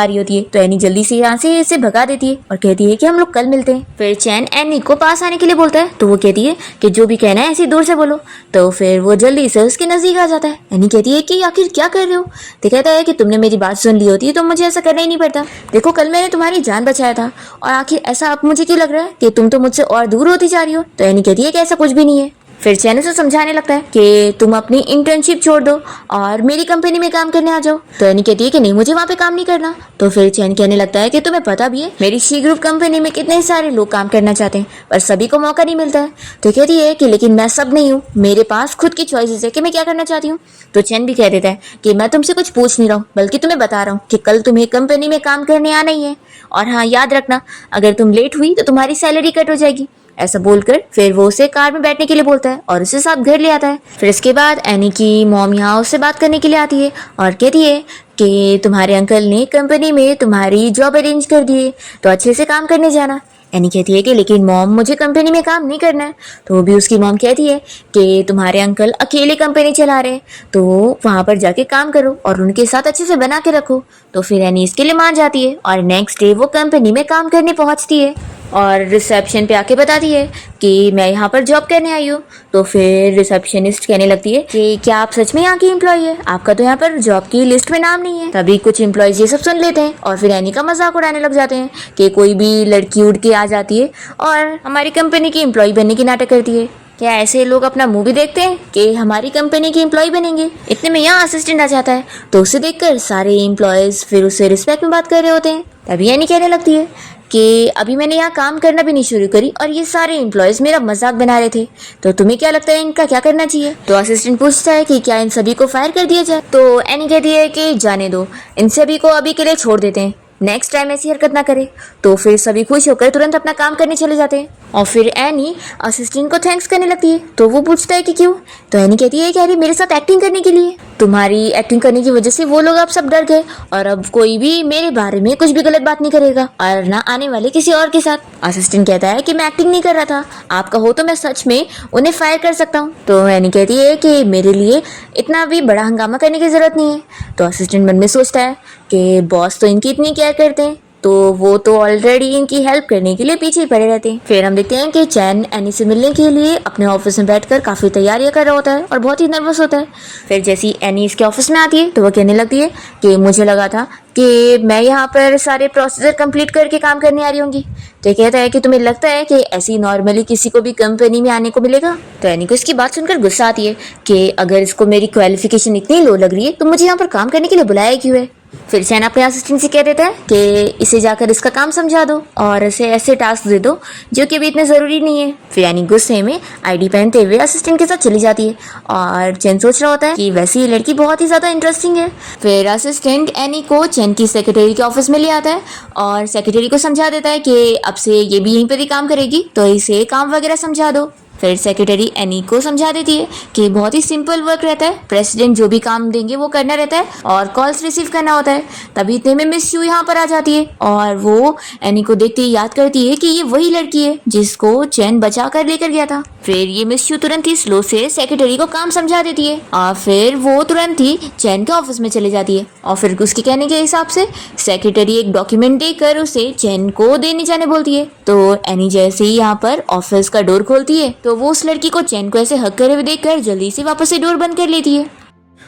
होती है। तो एनी जल्दी से यहाँ से इसे भगा देती है और कहती है कि हम लोग कल मिलते हैं। फिर चैन एनी को पास आने के लिए बोलता है तो वो कहती है कि जो भी कहना है ऐसी दूर से बोलो। तो फिर वो जल्दी से उसके नजदीक आ जाता है। एनी कहती है कि आखिर क्या कर रहे हो? तो कहता है कि तुमने मेरी बात सुन ली होती तो मुझे ऐसा करना ही नहीं पड़ता। देखो कल मैंने तुम्हारी जान बचाया था और आखिर ऐसा अब मुझे क्यों लग रहा है कि तुम तो मुझसे और दूर होती जा रही हो। तो एनी कहती है कि ऐसा कुछ भी नहीं है। फिर चैन उसे समझाने लगता है कि तुम अपनी इंटर्नशिप छोड़ दो और मेरी कंपनी में काम करने आ जाओ। तो एनी कहती है कि नहीं, मुझे वहाँ पे काम नहीं करना। तो फिर चैन कहने लगता है कि तुम्हें पता भी है मेरी शी ग्रुप कंपनी में कितने सारे लोग काम करना चाहते हैं पर सभी को मौका नहीं मिलता है। तो कहती है कि लेकिन मैं सब नहीं हूँ, मेरे पास खुद की चॉइसेस है कि मैं क्या करना चाहती हूँ। तो चैन भी कह देता है कि मैं तुमसे कुछ पूछ नहीं रहा हूँ बल्कि तुम्हें बता रहा हूँ कि कल तुम्हें कंपनी में काम करने आना ही है, और हाँ याद रखना अगर तुम लेट हुई तो तुम्हारी सैलरी कट हो जाएगी। ऐसा बोलकर फिर वो उसे कार में बैठने के लिए बोलता है और उसे साथ घर ले आता है। फिर इसके बाद एनी की मॉम यहाँ उससे बात करने के लिए आती है और कहती है कि तुम्हारे अंकल ने कंपनी में तुम्हारी जॉब अरेंज कर दी है तो अच्छे से काम करने जाना। एनी कहती है कि लेकिन मॉम मुझे कंपनी में काम नहीं करना है। तो भी उसकी मॉम कहती है कि तुम्हारे अंकल अकेले कंपनी चला रहे हैं तो वहाँ पर जाके काम करो और उनके साथ अच्छे से बना के रखो। तो फिर एनी इसके लिए मान जाती है और नेक्स्ट डे वो कंपनी में काम करने पहुँचती है और रिसेप्शन पे आके बताती है कि मैं यहाँ पर जॉब करने आई हूँ। तो फिर रिसेप्शनिस्ट कहने लगती है कि क्या आप सच में यहाँ की एम्प्लॉय है, आपका तो यहाँ पर जॉब की लिस्ट में नाम नहीं है। तभी कुछ एम्प्लॉयज ये सब सुन लेते हैं और फिर एनी का मजाक उड़ाने लग जाते हैं कि कोई भी लड़की उड़ के आ जाती है और हमारी कंपनी की एम्प्लॉय बनने की नाटक करती है। क्या ऐसे लोग अपना मुंह भी देखते हैं कि हमारी कंपनी की एम्प्लॉय बनेंगे? इतने में यहाँ असिस्टेंट आ जाता है तो उसे देखकर सारे एम्प्लॉयज फिर उससे रिस्पेक्ट में बात कर रहे होते हैं। तभी एनी कहने लगती है कि अभी मैंने यहाँ काम करना भी नहीं शुरू करी और ये सारे एम्प्लॉयज मेरा मजाक बना रहे थे, तो तुम्हें क्या लगता है इनका क्या करना चाहिए? तो असिस्टेंट पूछता है कि क्या इन सभी को फायर कर दिया जाए। तो एनी कहती है कि जाने दो, इन सभी को अभी के लिए छोड़ देते हैं, नेक्स्ट टाइम ऐसी हरकत ना करे। तो फिर सभी खुश होकर तुरंत अपना काम करने चले जाते हैं और फिर एनी असिस्टेंट को थैंक्स करने लगती है। तो वो पूछता है कि क्यों? तो एनी कहती है कि अरे मेरे साथ एक्टिंग करने के लिए, तुम्हारी एक्टिंग करने की वजह से वो लोग अब सब डर गए और अब कोई भी मेरे बारे में कुछ भी गलत बात नहीं करेगा और ना आने वाले किसी और के साथ। असिस्टेंट कहता है कि मैं एक्टिंग नहीं कर रहा था, आप कहो तो मैं सच में उन्हें फायर कर सकता हूँ। तो एनी कहती है कि मेरे लिए इतना भी बड़ा हंगामा करने की जरूरत नहीं है। तो असिस्टेंट मन में सोचता है कि बॉस तो इनकी इतनी केयर करते हैं तो वो तो ऑलरेडी इनकी हेल्प करने के लिए पीछे ही पड़े रहते हैं। फिर हम देखते हैं कि चैन एनी से मिलने के लिए अपने ऑफिस में बैठकर काफी तैयारियां कर रहा होता है और बहुत ही नर्वस होता है। फिर जैसी एनी इसके ऑफिस में आती है तो वो कहने लगती है कि मुझे लगा था कि मैं यहाँ पर सारे प्रोसीजर कंप्लीट करके काम करने आ रही होंगी। तो कहता है कि तुम्हें लगता है कि ऐसी नॉर्मली किसी को भी कंपनी में आने को मिलेगा? तो एनी को इसकी बात सुनकर गुस्सा आती है कि अगर इसको मेरी क्वालिफिकेशन इतनी लो लग रही है तो मुझे यहाँ पर काम करने के लिए बुलाया क्यों है? फिर चैन अपने असिस्टेंट से कह देता है कि इसे जाकर इसका काम समझा दो और इसे ऐसे टास्क दे दो जो कि अभी इतने जरूरी नहीं है। फिर यानी गुस्से में आईडी पहनते हुए असिस्टेंट के साथ चली जाती है और चैन सोच रहा होता है कि वैसे ये लड़की बहुत ही ज्यादा इंटरेस्टिंग है। फिर असिस्टेंट एनी को चैन की सेक्रेटरी के ऑफिस में ले आता है और सेक्रेटरी को समझा देता है कि अब से ये भी यहीं पर ही काम करेगी तो इसे काम वगैरह समझा दो। फिर सेक्रेटरी एनी को समझा देती है कि बहुत ही सिंपल वर्क रहता है, प्रेसिडेंट जो भी काम देंगे वो करना रहता है और कॉल्स रिसीव करना होता है। तभी इतने में मिस यू यहाँ पर आ जाती है और वो एनी को देखते ही याद करती है कि ये वही लड़की है जिसको चैन बचा कर लेकर गया था। फिर ये मिस यू तुरंत ही स्लो से सेक्रेटरी को काम समझा देती है और फिर वो तुरंत ही चैन के ऑफिस में चले जाती है और फिर उसके कहने के हिसाब से सेक्रेटरी एक डॉक्यूमेंट देकर उसे चैन को देने जाने बोलती है। तो एनी जैसे ही यहाँ पर ऑफिस का डोर खोलती है तो वो उस लड़की को चैन को ऐसे हक करे हुए देखकर जल्दी से वापस से डोर बंद कर लेती है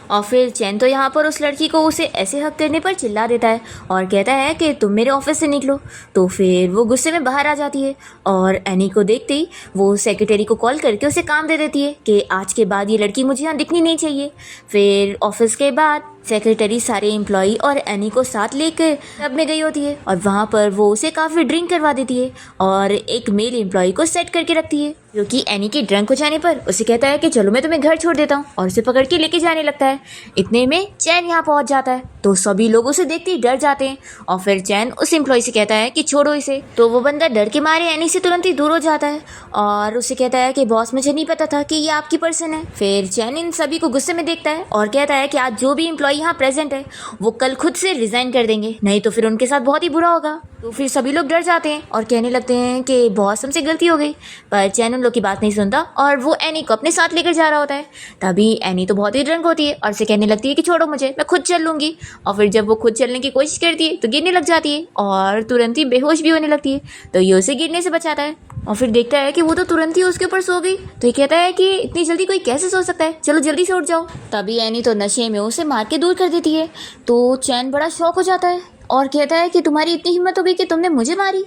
और फिर चैन तो यहाँ पर उस लड़की को उसे ऐसे हक करने पर चिल्ला देता है और कहता है कि तुम मेरे ऑफिस से निकलो। तो फिर वो गुस्से में बाहर आ जाती है और एनी को देखते ही वो सेक्रेटरी को कॉल करके उसे काम दे देती है कि आज के बाद ये लड़की मुझे यहाँ दिखनी नहीं चाहिए। फिर ऑफिस के बाद सेक्रेटरी सारे एम्प्लॉई और एनी को साथ लेकर क्लब में गई होती है और वहाँ पर वो उसे काफ़ी ड्रिंक करवा देती है और एक मेल एम्प्लॉय को सेट करके रखती है, जो कि एनी के ड्रंक हो जाने पर उसे कहता है कि चलो मैं तुम्हें घर छोड़ देता हूँ, और उसे पकड़ के लेके जाने लगता है। इतने में चैन यहाँ पहुँच जाता है तो सभी लोग उसे देखते ही डर जाते हैं और फिर चैन उस एम्प्लॉय से कहता है कि छोड़ो इसे। तो वो बंदा डर के मारे एनी से तुरंत ही दूर हो जाता है और उसे कहता है कि बॉस मुझे नहीं पता था कि ये आपकी पर्सन है। फिर चैन इन सभी को गुस्से में देखता है और कहता है कि आज जो भी एम्प्लॉय यहाँ प्रेजेंट है वो कल खुद से रिजाइन कर देंगे, नहीं तो फिर उनके साथ बहुत ही बुरा होगा। तो फिर सभी लोग डर जाते हैं और कहने लगते हैं कि बॉस हमसे गलती हो गई, पर चैन उन लोग की बात नहीं सुनता और वो एनी को अपने साथ लेकर जा रहा होता है। तभी एनी तो बहुत ही ड्रंक होती है और उसे कहने लगती है कि छोड़ो मुझे, मैं खुद चल लूँगी। और फिर जब वो खुद चलने की कोशिश करती है तो गिरने लग जाती है और तुरंत ही बेहोश भी होने लगती है। तो ये उसे गिरने से बचाता है और फिर देखता है कि वो तो तुरंत ही उसके ऊपर सो गई। तो ये कहता है कि इतनी जल्दी कोई कैसे सो सकता है, चलो जल्दी से उठ जाओ। तभी एनी तो नशे में उसे मार के दूर कर देती है। तो चैन बड़ा शॉक हो जाता है और कहता है कि तुम्हारी इतनी हिम्मत हो गई कि तुमने मुझे मारी।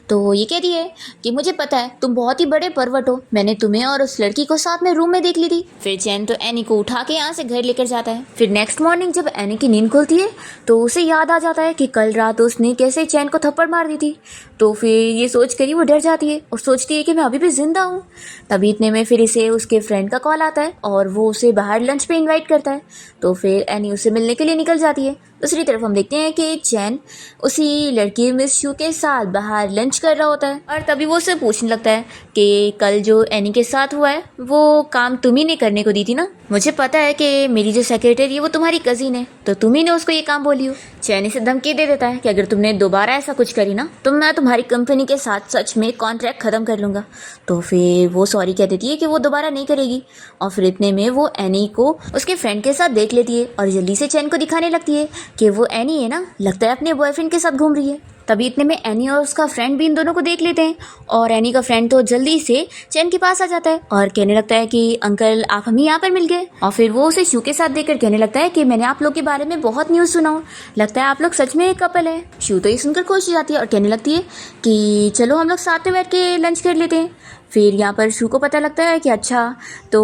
तो ये कहती है कि मुझे पता है तुम बहुत ही बड़े परवट हो, मैंने तुम्हें और उस लड़की को साथ में रूम में देख ली थी। फिर चैन तो एनी को उठा के यहाँ से घर लेकर जाता है। फिर नेक्स्ट मॉर्निंग जब एनी की नींद खुलती है तो उसे याद आ जाता है कि कल रात उसने कैसे चैन को थप्पड़ मार दी थी। तो फिर ये सोच कर ही वो डर जाती है और सोचती है कि मैं अभी भी जिंदा हूँ। तभी इतने में फिर इसे उसके फ्रेंड का कॉल आता है और वो उसे बाहर लंच पे इनवाइट करता है। तो फिर एनी उससे मिलने के लिए निकल जाती है। दूसरी तरफ हम देखते हैं कि चैन उसी लड़की मिस शू के साथ बाहर लंच कर रहा होता है और तभी वो उससे पूछने लगता है कि कल जो एनी के साथ हुआ है वो काम तुम ही ने करने को दी थी ना। मुझे पता है कि मेरी जो सेक्रेटरी है वो तुम्हारी कजिन है, तो तुम ही ने उसको ये काम बोली हो। चैन इसे धमकी दे देता है कि अगर तुमने दोबारा ऐसा कुछ करी ना तो मैं तुम्हारी कंपनी के साथ सच में कॉन्ट्रैक्ट खत्म कर लूँगा। तो फिर वो सॉरी कह देती है कि वो दोबारा नहीं करेगी और फिर इतने में वो एनी को उसके फ्रेंड के साथ देख लेती है और जल्दी से चैन को दिखाने लगती है कि वो एनी है ना, लगता है अपने बॉयफ्रेंड के साथ घूम रही है। तभी इतने में एनी और उसका फ्रेंड भी इन दोनों को देख लेते हैं और एनी का फ्रेंड तो जल्दी से चैन के पास आ जाता है और कहने लगता है कि अंकल आप हमें यहाँ पर मिल गए। और फिर वो उसे शू के साथ देखकर कहने लगता है कि मैंने आप लोग के बारे में बहुत न्यूज़ सुना हूँ, लगता है आप लोग सच में एक कपल है। शू तो ये सुनकर खुश हो जाती है और कहने लगती है कि चलो हम लोग साथ में बैठ के लंच कर लेते हैं। फिर यहाँ पर शू को पता लगता है कि अच्छा तो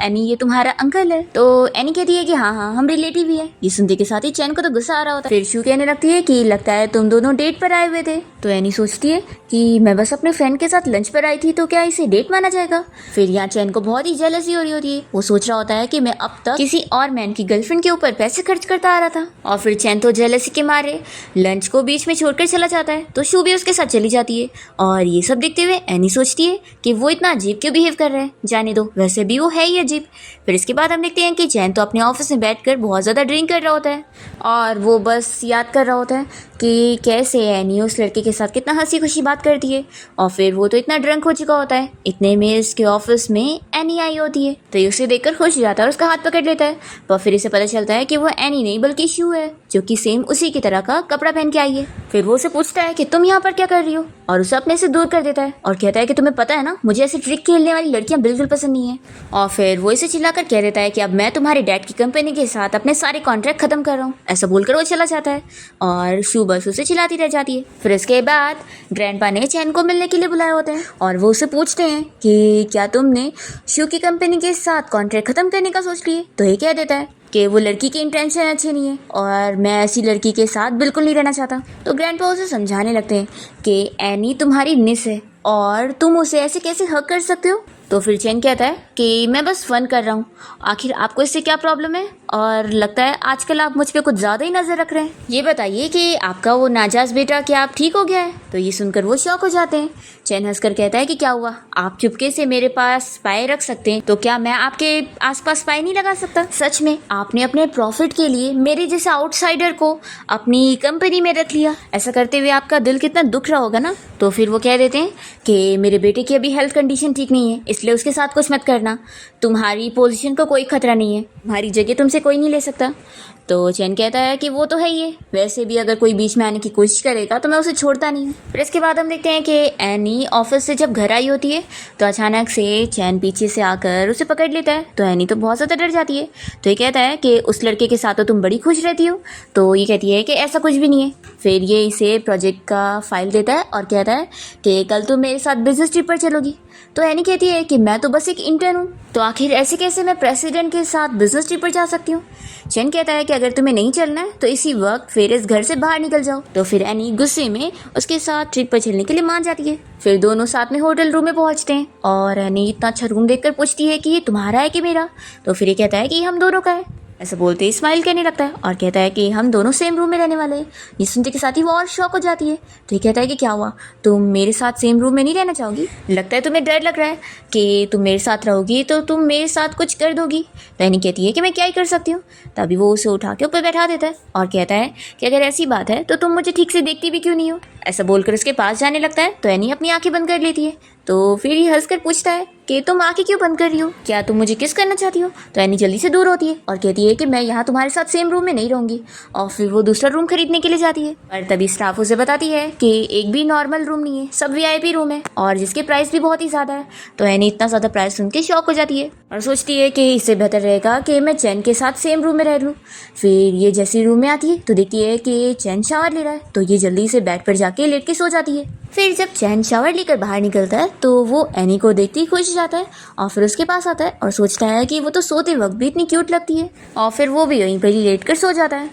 एनी ये तुम्हारा अंकल है। तो एनी कहती है कि हाँ हाँ हम रिलेटिव ही है। ये सुनते के साथ ही चैन को तो गुस्सा आ रहा होता है। फिर शू कहने लगती है कि लगता है तुम दोनों डेट पर आए हुए थे। तो एनी सोचती है कि मैं बस अपने फ्रेंड के साथ लंच पर आई थी तो क्या इसे डेट माना जाएगा। फिर यहाँ चैन को बहुत ही जेलसी हो रही होती है। वो सोच रहा होता है कि मैं अब तक किसी और मैन की गर्लफ्रेंड के ऊपर पैसे खर्च करता आ रहा था। और फिर चैन तो जेलसी के मारे लंच को बीच में छोड़कर चला जाता है तो शू भी उसके साथ चली जाती है। और ये सब देखते हुए एनी सोचती है कि वो इतना अजीब क्यों बिहेव कर रहे हैं, जाने दो, वैसे भी वो है ही अजीब। फिर इसके बाद हम देखते हैं कि चैन तो अपने ऑफिस में बैठकर बहुत ज़्यादा ड्रिंक कर रहा होता है और वो बस याद कर रहा होता है कि कैसे एनी उस लड़के के साथ कितना हंसी खुशी बात करती है। और फिर वो तो इतना ड्रंक हो चुका होता है। इतने में इसके ऑफिस में एनी आई होती है तो ये उसे देखकर खुश हो जाता है और उसका हाथ पकड़ लेता है। पर फिर इसे पता चलता है कि वो एनी नहीं बल्कि शू है, जो कि सेम उसी की तरह का कपड़ा पहन के आई है। फिर वो उसे पूछता है कि तुम यहाँ पर क्या कर रही हो और उसे अपने से दूर कर देता है और कहता है कि तुम्हें पता है ना मुझे ऐसे ट्रिक खेलने वाली लड़कियां बिल्कुल पसंद नहीं है। और फिर वो इसे चिल्लाकर कह देता है कि अब मैं तुम्हारे डैड की कंपनी के साथ अपने सारे कॉन्ट्रैक्ट खत्म कर रहा हूँ। ऐसा बोलकर वो चला जाता है और शू बस उसे चिल्लाती रह जाती है। फिर इसके बाद ग्रैंडपा ने चैन को मिलने के लिए बुलाया होता है और वो उसे पूछते हैं कि क्या तुमने शू की कंपनी के साथ कॉन्ट्रैक्ट खत्म करने का सोच लिए। तो ये कह देता है कि वो लड़की की इंटेंशन अच्छी नहीं है और मैं ऐसी लड़की के साथ बिल्कुल नहीं रहना चाहता। तो ग्रैंडपा उसे समझाने लगते हैं कि एनी तुम्हारी मिस है और तुम उसे ऐसे कैसे हक कर सकते हो। तो फिर चैन कहता है कि मैं बस फन कर रहा हूँ, आखिर आपको इससे क्या प्रॉब्लम है और लगता है आजकल आप मुझ पे कुछ ज़्यादा ही नज़र रख रहे हैं। ये बताइए कि आपका वो नाजायज़ बेटा क्या आप ठीक हो गया है। तो ये सुनकर वो शॉक हो जाते हैं। चैन हंसकर कहता है कि क्या हुआ, आप चुपके से मेरे पास स्पाई रख सकते हैं तो क्या मैं आपके आसपास स्पाई नहीं लगा सकता। सच में आपने अपने प्रॉफिट के लिए मेरे जैसे आउटसाइडर को अपनी कंपनी में रख लिया। ऐसा करते हुए आपका दिल कितना दुख रहा होगा ना। तो फिर वो कह देते हैं कि मेरे बेटे की अभी हेल्थ कंडीशन ठीक नहीं है, इसलिए उसके साथ कुछ मत करना। तुम्हारी पोजीशन को कोई खतरा नहीं है, तुम्हारी जगह तुमसे कोई नहीं ले सकता। तो चैन कहता है कि वो तो है ही है, वैसे भी अगर कोई बीच में आने की कोशिश करेगा तो मैं उसे छोड़ता नहीं हूँ। फिर इसके बाद हम देखते हैं कि एनी ऑफिस से जब घर आई होती है तो अचानक से चैन पीछे से आकर उसे पकड़ लेता है। तो एनी तो बहुत ज़्यादा डर जाती है। तो ये कहता है कि उस लड़के के साथ तो तुम बड़ी खुश रहती हो। तो ये कहती है कि ऐसा कुछ भी नहीं है। फिर ये इसे प्रोजेक्ट का फाइल देता है और कहता है कि कल तुम मेरे साथ बिजनेस ट्रिप पर चलोगी। तो एनी कहती है कि मैं तो बस एक इंटर्न हूँ, तो आखिर ऐसे कैसे मैं प्रेसिडेंट के साथ बिजनेस ट्रिप पर जा सकती हूँ। चैन कहता है कि अगर तुम्हें नहीं चलना है तो इसी वक्त फिर इस घर से बाहर निकल जाओ। तो फिर एनी गुस्से में उसके साथ ट्रिप पर चलने के लिए मान जाती है। फिर दोनों साथ में होटल रूम में पहुंचते हैं और एनी इतना अच्छा रूम देखकर पूछती है कि ये तुम्हारा है कि मेरा। तो फिर ये कहता है कि ये हम दोनों का है। ऐसा बोलते ही स्माइल करने लगता है और कहता है कि हम दोनों सेम रूम में रहने वाले हैं। ये सुनते के साथ ही वो और शॉक हो जाती है। तो ये कहता है कि क्या हुआ, तुम मेरे साथ सेम रूम में नहीं रहना चाहोगी? लगता है तुम्हें डर लग रहा है कि तुम मेरे साथ रहोगी तो तुम मेरे साथ कुछ कर दोगी। तो एनी कहती है कि मैं क्या ही कर सकती हूँ। तभी वो उसे उठा के ऊपर बैठा देता है और कहता है कि अगर ऐसी बात है तो तुम मुझे ठीक से देखती भी क्यों नहीं हो। ऐसा बोलकर उसके पास जाने लगता है। तो एनी अपनी आंखें बंद कर लेती है। तो फिर ये हंसकर पूछता है कि तुम आंखें क्यों बंद कर रही हो, क्या तुम मुझे किस करना चाहती हो? तो एनी जल्दी से दूर होती है और कहती है कि मैं यहाँ तुम्हारे साथ सेम रूम में नहीं रहूंगी। और फिर वो दूसरा रूम खरीदने के लिए जाती है। और तभी स्टाफ उसे बताती है कि एक भी नॉर्मल रूम नहीं है, सब वीआईपी रूम है और जिसके प्राइस भी बहुत ही ज़्यादा है। तो एनी इतना ज़्यादा प्राइस सुन के शॉक हो जाती है और सोचती है कि इससे बेहतर रहेगा कि मैं चैन के साथ सेम रूम में रह लूँ। फिर ये जैसी रूम में आती है तो देखती है कि चैन शावर ले रहा है। तो ये जल्दी से बेड पर जाके लेट के सो जाती है। फिर जब चैन शावर लेकर बाहर निकलता है तो वो एनी को देखते ही खुश हो जाता है और फिर उसके पास आता है और सोचता है कि वो तो सोते वक्त भी इतनी क्यूट लगती है और फिर वो भी वहीं पर ही लेट कर सो जाता है।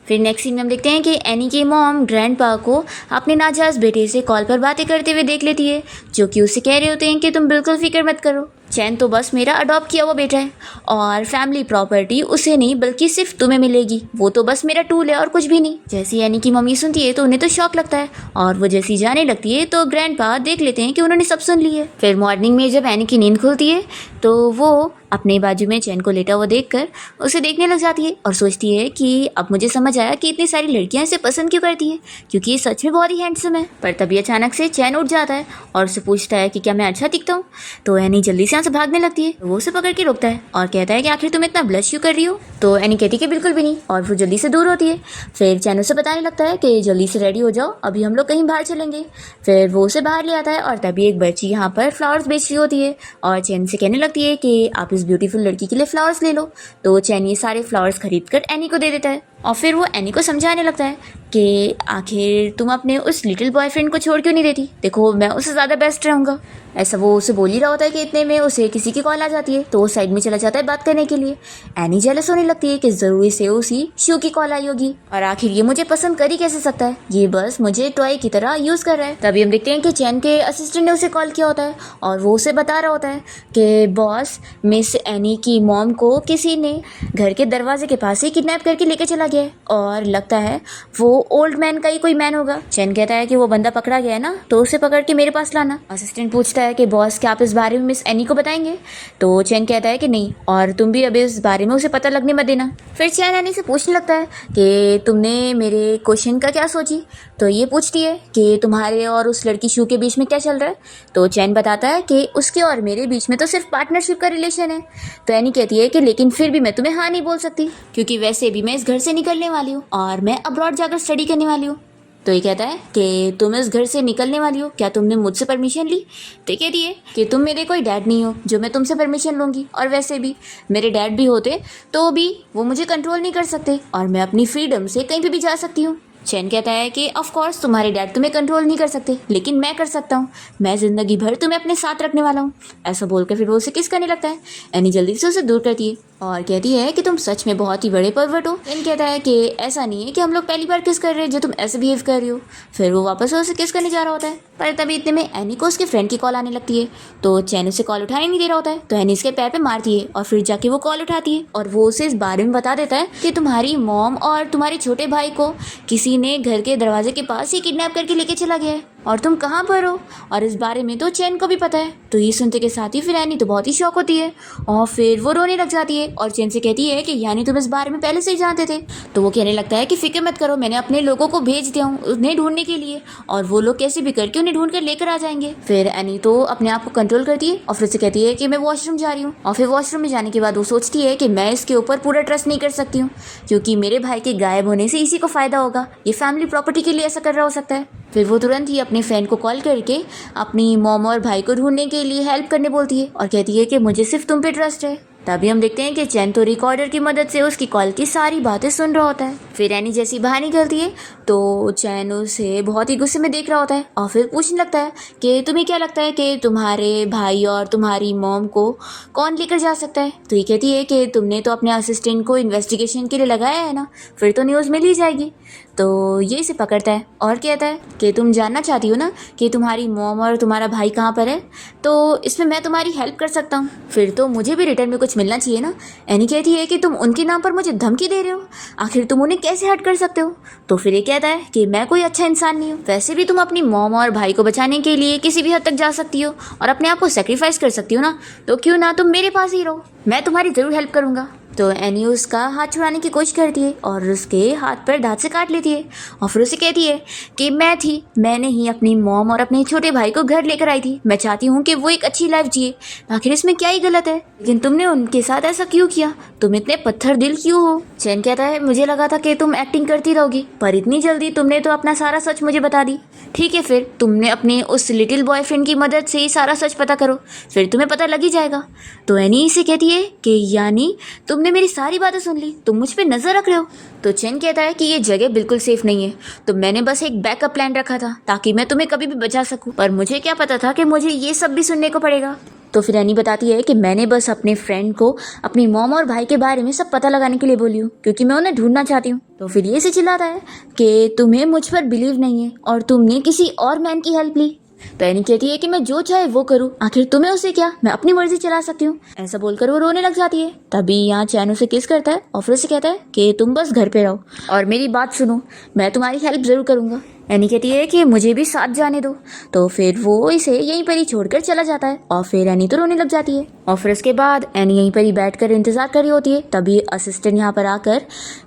फिर नेक्स्ट सीन में हम देखते हैं कि एनी की मॉम ग्रैंडपा को अपने नाजायज बेटे से कॉल पर बातें करते हुए देख लेती है, जो कि उससे कह रहे होते हैं कि तुम बिल्कुल फिक्र मत करो, चैन तो बस मेरा अडॉप्ट किया हुआ बेटा है और फैमिली प्रॉपर्टी उसे नहीं बल्कि सिर्फ तुम्हें मिलेगी, वो तो बस मेरा टूल है और कुछ भी नहीं। जैसी एनी की मम्मी सुनती है तो उन्हें तो शॉक लगता है और वो जैसी जाने लगती है तो ग्रैंडपा देख लेते हैं कि उन्होंने सब सुन ली है। फिर मॉर्निंग में जब एनी की नींद खुलती है तो वो अपने बाजू में चैन को लेटा हुआ देखकर उसे देखने लग जाती है और सोचती है कि अब मुझे समझ आया कि इतनी सारी लड़कियां इसे पसंद क्यों करती है, क्योंकि ये सच में बहुत ही हैंडसम है। पर तभी अचानक से चैन उठ जाता है और उसे पूछता है कि क्या मैं अच्छा दिखता हूँ। तो एनी जल्दी से यहाँ से भागने लगती है। वो उसे पकड़ के रोकता है और कहता है कि आखिर तुम इतना ब्लश क्यों कर रही हो। तो एनी कहती है कि बिल्कुल भी नहीं और वो जल्दी से दूर होती है। फिर चैन उसे बताने लगता है कि जल्दी से रेडी हो जाओ, अभी हम लोग कहीं बाहर चलेंगे। फिर वो उसे बाहर ले आता है और तभी एक बच्ची यहाँ पर फ्लावर्स बेच रही होती है और चैन से कहने लगती है कि आप इस ब्यूटीफुल लड़की के लिए फ्लावर्स ले लो। तो चैन ये सारे फ्लावर्स खरीद कर एनी को दे देता है और फिर वो एनी को समझाने लगता है कि आखिर तुम अपने उस लिटिल बॉयफ्रेंड को छोड़ क्यों नहीं देती, देखो मैं उससे ज़्यादा बेस्ट रहूँगा। ऐसा वो उसे बोल ही रहा होता है कि इतने में उसे किसी की कॉल आ जाती है। तो वो साइड में चला जाता है बात करने के लिए। एनी जेलस होने लगती है कि ज़रूरी से उसी शू की कॉल आई होगी और आखिर ये मुझे पसंद कर ही कैसे सकता है, ये बस मुझे टॉय की तरह यूज़ कर रहा है। तभी हम देखते हैं कि चैन के असिस्टेंट ने उसे कॉल किया होता है और वो उसे बता रहा होता है कि बॉस मिस एनी की मॉम को किसी ने घर के दरवाजे के पास ही किडनैप करके लेके चला गया है और लगता है वो ओल्ड मैन का ही कोई मैन होगा। चैन कहता है कि वो बंदा पकड़ा गया है ना, तो उसे पकड़ के मेरे पास लाना। असिस्टेंट पूछता है कि बॉस क्या आप इस बारे में मिस एनी को बताएंगे। तो चैन कहता है कि नहीं और तुम भी अभी इस बारे में उसे पता लगने मत देना। फिर चैन एनी से पूछने लगता है कि तुमने मेरे क्वेश्चन का क्या सोची। तो ये पूछती है कि तुम्हारे और उस लड़की शू के बीच में क्या चल रहा है। तो चैन बताता है कि उसके और मेरे बीच में तो सिर्फ पार्टनरशिप का रिलेशन है। तो एनी कहती है कि लेकिन फिर भी मैं तुम्हें हाँ नहीं बोल सकती, क्योंकि वैसे भी मैं इस घर से निकलने वाली हूँ और मैं अब्रॉड जाकर स्टडी करने वाली हूँ। तो ये कहता है कि तुम इस घर से निकलने वाली हो, क्या तुमने मुझसे परमिशन ली। तो कहती है कि तुम मेरे कोई डैड नहीं हो जो मैं तुमसे परमिशन लूँगी, और वैसे भी मेरे डैड भी होते तो भी वो मुझे कंट्रोल नहीं कर सकते और मैं अपनी फ्रीडम से कहीं पे भी जा सकती हूँ। चैन कहता है कि ऑफ कोर्स तुम्हारे डैड तुम्हें कंट्रोल नहीं कर सकते, लेकिन मैं कर सकता हूँ, मैं ज़िंदगी भर तुम्हें अपने साथ रखने वाला हूँ। ऐसा बोलकर फिर वो उसे किस करने लगता है। एनी जल्दी से उसे दूर करती है और कहती है कि तुम सच में बहुत ही बड़े परवर्ट हो। चैन कहता है कि ऐसा नहीं है कि हम लोग पहली बार किस कर रहे हैं जो तुम ऐसे बिहेव कर रही हो। फिर वो वापस उसे किस करने जा रहा होता है, पर तभी इतने में एनी को उसके फ्रेंड की कॉल आने लगती है। तो चैन उसे कॉल उठाने नहीं दे रहा होता है, तो एनी इसके पैर पे मारती है और फिर जाके वो कॉल उठाती है और वो उसे इस बारे में बता देता है कि तुम्हारी मॉम और तुम्हारे छोटे भाई को किसी ने घर के दरवाजे के पास ही किडनैप करके लेके चला गया है और तुम कहाँ पर हो? और इस बारे में तो चैन को भी पता है। तो ये सुनते के साथ ही फिर एनी तो बहुत ही शौक होती है और फिर वो रोने लग जाती है और चैन से कहती है कि यानी तुम इस बारे में पहले से ही जानते थे। तो वो कहने लगता है कि फिक्र मत करो, मैंने अपने लोगों को भेज दिया हूँ उन्हें ढूंढने के लिए और वो लोग कैसे भी करके उन्हें ढूंढ कर लेकर आ जाएंगे। फिर एनी तो अपने आप को कंट्रोल करती है और फिर से कहती है कि मैं वॉशरूम जा रही हूँ। और फिर वॉशरूम में जाने के बाद वो सोचती है कि मैं इसके ऊपर पूरा ट्रस्ट नहीं कर सकती हूँ क्योंकि मेरे भाई के गायब होने से इसी को फायदा होगा, ये फैमिली प्रॉपर्टी के लिए ऐसा कर रहा हो सकता है। फिर वो तुरंत ही अपने फ्रेंड को कॉल करके अपनी मॉम और भाई को ढूंढने के लिए हेल्प करने बोलती है और कहती है कि मुझे सिर्फ तुम पे ट्रस्ट है। तभी हम देखते हैं कि चैन तो रिकॉर्डर की मदद से उसकी कॉल की सारी बातें सुन रहा होता है। फिर एनी जैसी बाहर निकलती है तो चैन उसे बहुत ही गुस्से में देख रहा होता है और फिर पूछने लगता है कि तुम्हें क्या लगता है कि तुम्हारे भाई और तुम्हारी मॉम को कौन लेकर जा सकता है। तो ये कहती है कि तुमने तो अपने असिस्टेंट को इन्वेस्टिगेशन के लिए लगाया है ना, फिर तो न्यूज़ मिल ही जाएगी। तो ये इसे पकड़ता है और कहता है कि तुम जानना चाहती हो ना कि तुम्हारी मॉम और तुम्हारा भाई कहाँ पर है, तो इसमें मैं तुम्हारी हेल्प कर सकता हूँ, फिर तो मुझे भी रिटर्न में कुछ मिलना चाहिए ना। एनी कहती है कि तुम उनके नाम पर मुझे धमकी दे रहे हो, आखिर तुम उन्हें कैसे हर्ट कर सकते हो। तो फिर ये कहता है कि मैं कोई अच्छा इंसान नहीं हूँ, वैसे भी तुम अपनी मॉम और भाई को बचाने के लिए किसी भी हद तक जा सकती हो और अपने आप को सेक्रीफाइस कर सकती हो ना, तो क्यों ना तुम मेरे पास ही रहो, मैं तुम्हारी ज़रूर हेल्प करूँगा। तो एनी उसका हाथ छुड़ाने की कोशिश करती है और उसके हाथ पर दांत से काट लेती है और फिर उसे कहती है कि मैंने ही अपनी मॉम और अपने छोटे भाई को घर लेकर आई थी, मैं चाहती हूँ कि वो एक अच्छी लाइफ जिए, आखिर इसमें क्या ही गलत है, लेकिन तुमने उनके साथ ऐसा क्यों किया, तुम इतने पत्थर दिल क्यों हो। चैन कहता है मुझे लगा था कि तुम एक्टिंग करती रहोगी, पर इतनी जल्दी तुमने तो अपना सारा सच मुझे बता दी। ठीक है, फिर तुमने अपने उस लिटिल बॉयफ्रेंड की मदद से ही सारा सच पता करो, फिर तुम्हें पता लग ही जाएगा। तो एनी से कहती है कि यानी तुमने मेरी सारी बातें सुन ली, तुम मुझ पे नजर रख रहे हो। तो चैन कहता है कि ये जगह बिल्कुल सेफ नहीं है, तो मैंने बस एक बैकअप प्लान रखा था ताकि मैं तुम्हें कभी भी बचा सकूं, पर मुझे क्या पता था कि मुझे ये सब भी सुनने को पड़ेगा। तो फिर एनी बताती है कि मैंने बस अपने फ्रेंड को अपनी मॉम और भाई के बारे में सब पता लगाने के लिए बोली हूँ क्योंकि मैं उन्हें ढूंढना चाहती हूँ। तो फिर ये से चिल्लाता है कि तुम्हें मुझ पर बिलीव नहीं है और तुमने किसी और मैन की हेल्प ली। तो एनी कहती है कि मैं जो चाहे वो करूं, आखिर तुम्हें उससे क्या, मैं अपनी मर्जी चला सकती हूँ। ऐसा बोलकर वो रोने लग जाती है। तभी यहाँ चैन उसे किस करता है और फिर से कहता है कि तुम बस घर पे रहो और मेरी बात सुनो, मैं तुम्हारी हेल्प जरूर करूंगा। एनी कहती है कि मुझे भी साथ जाने दो। तो फिर वो इसे यहीं पर ही छोड़कर चला जाता है और फिर एनी तो रोने लग जाती है और फिर उसके बाद एनी यहीं पर ही बैठकर इंतजार कर रही होती है। तभी असिस्टेंट यहाँ पर आकर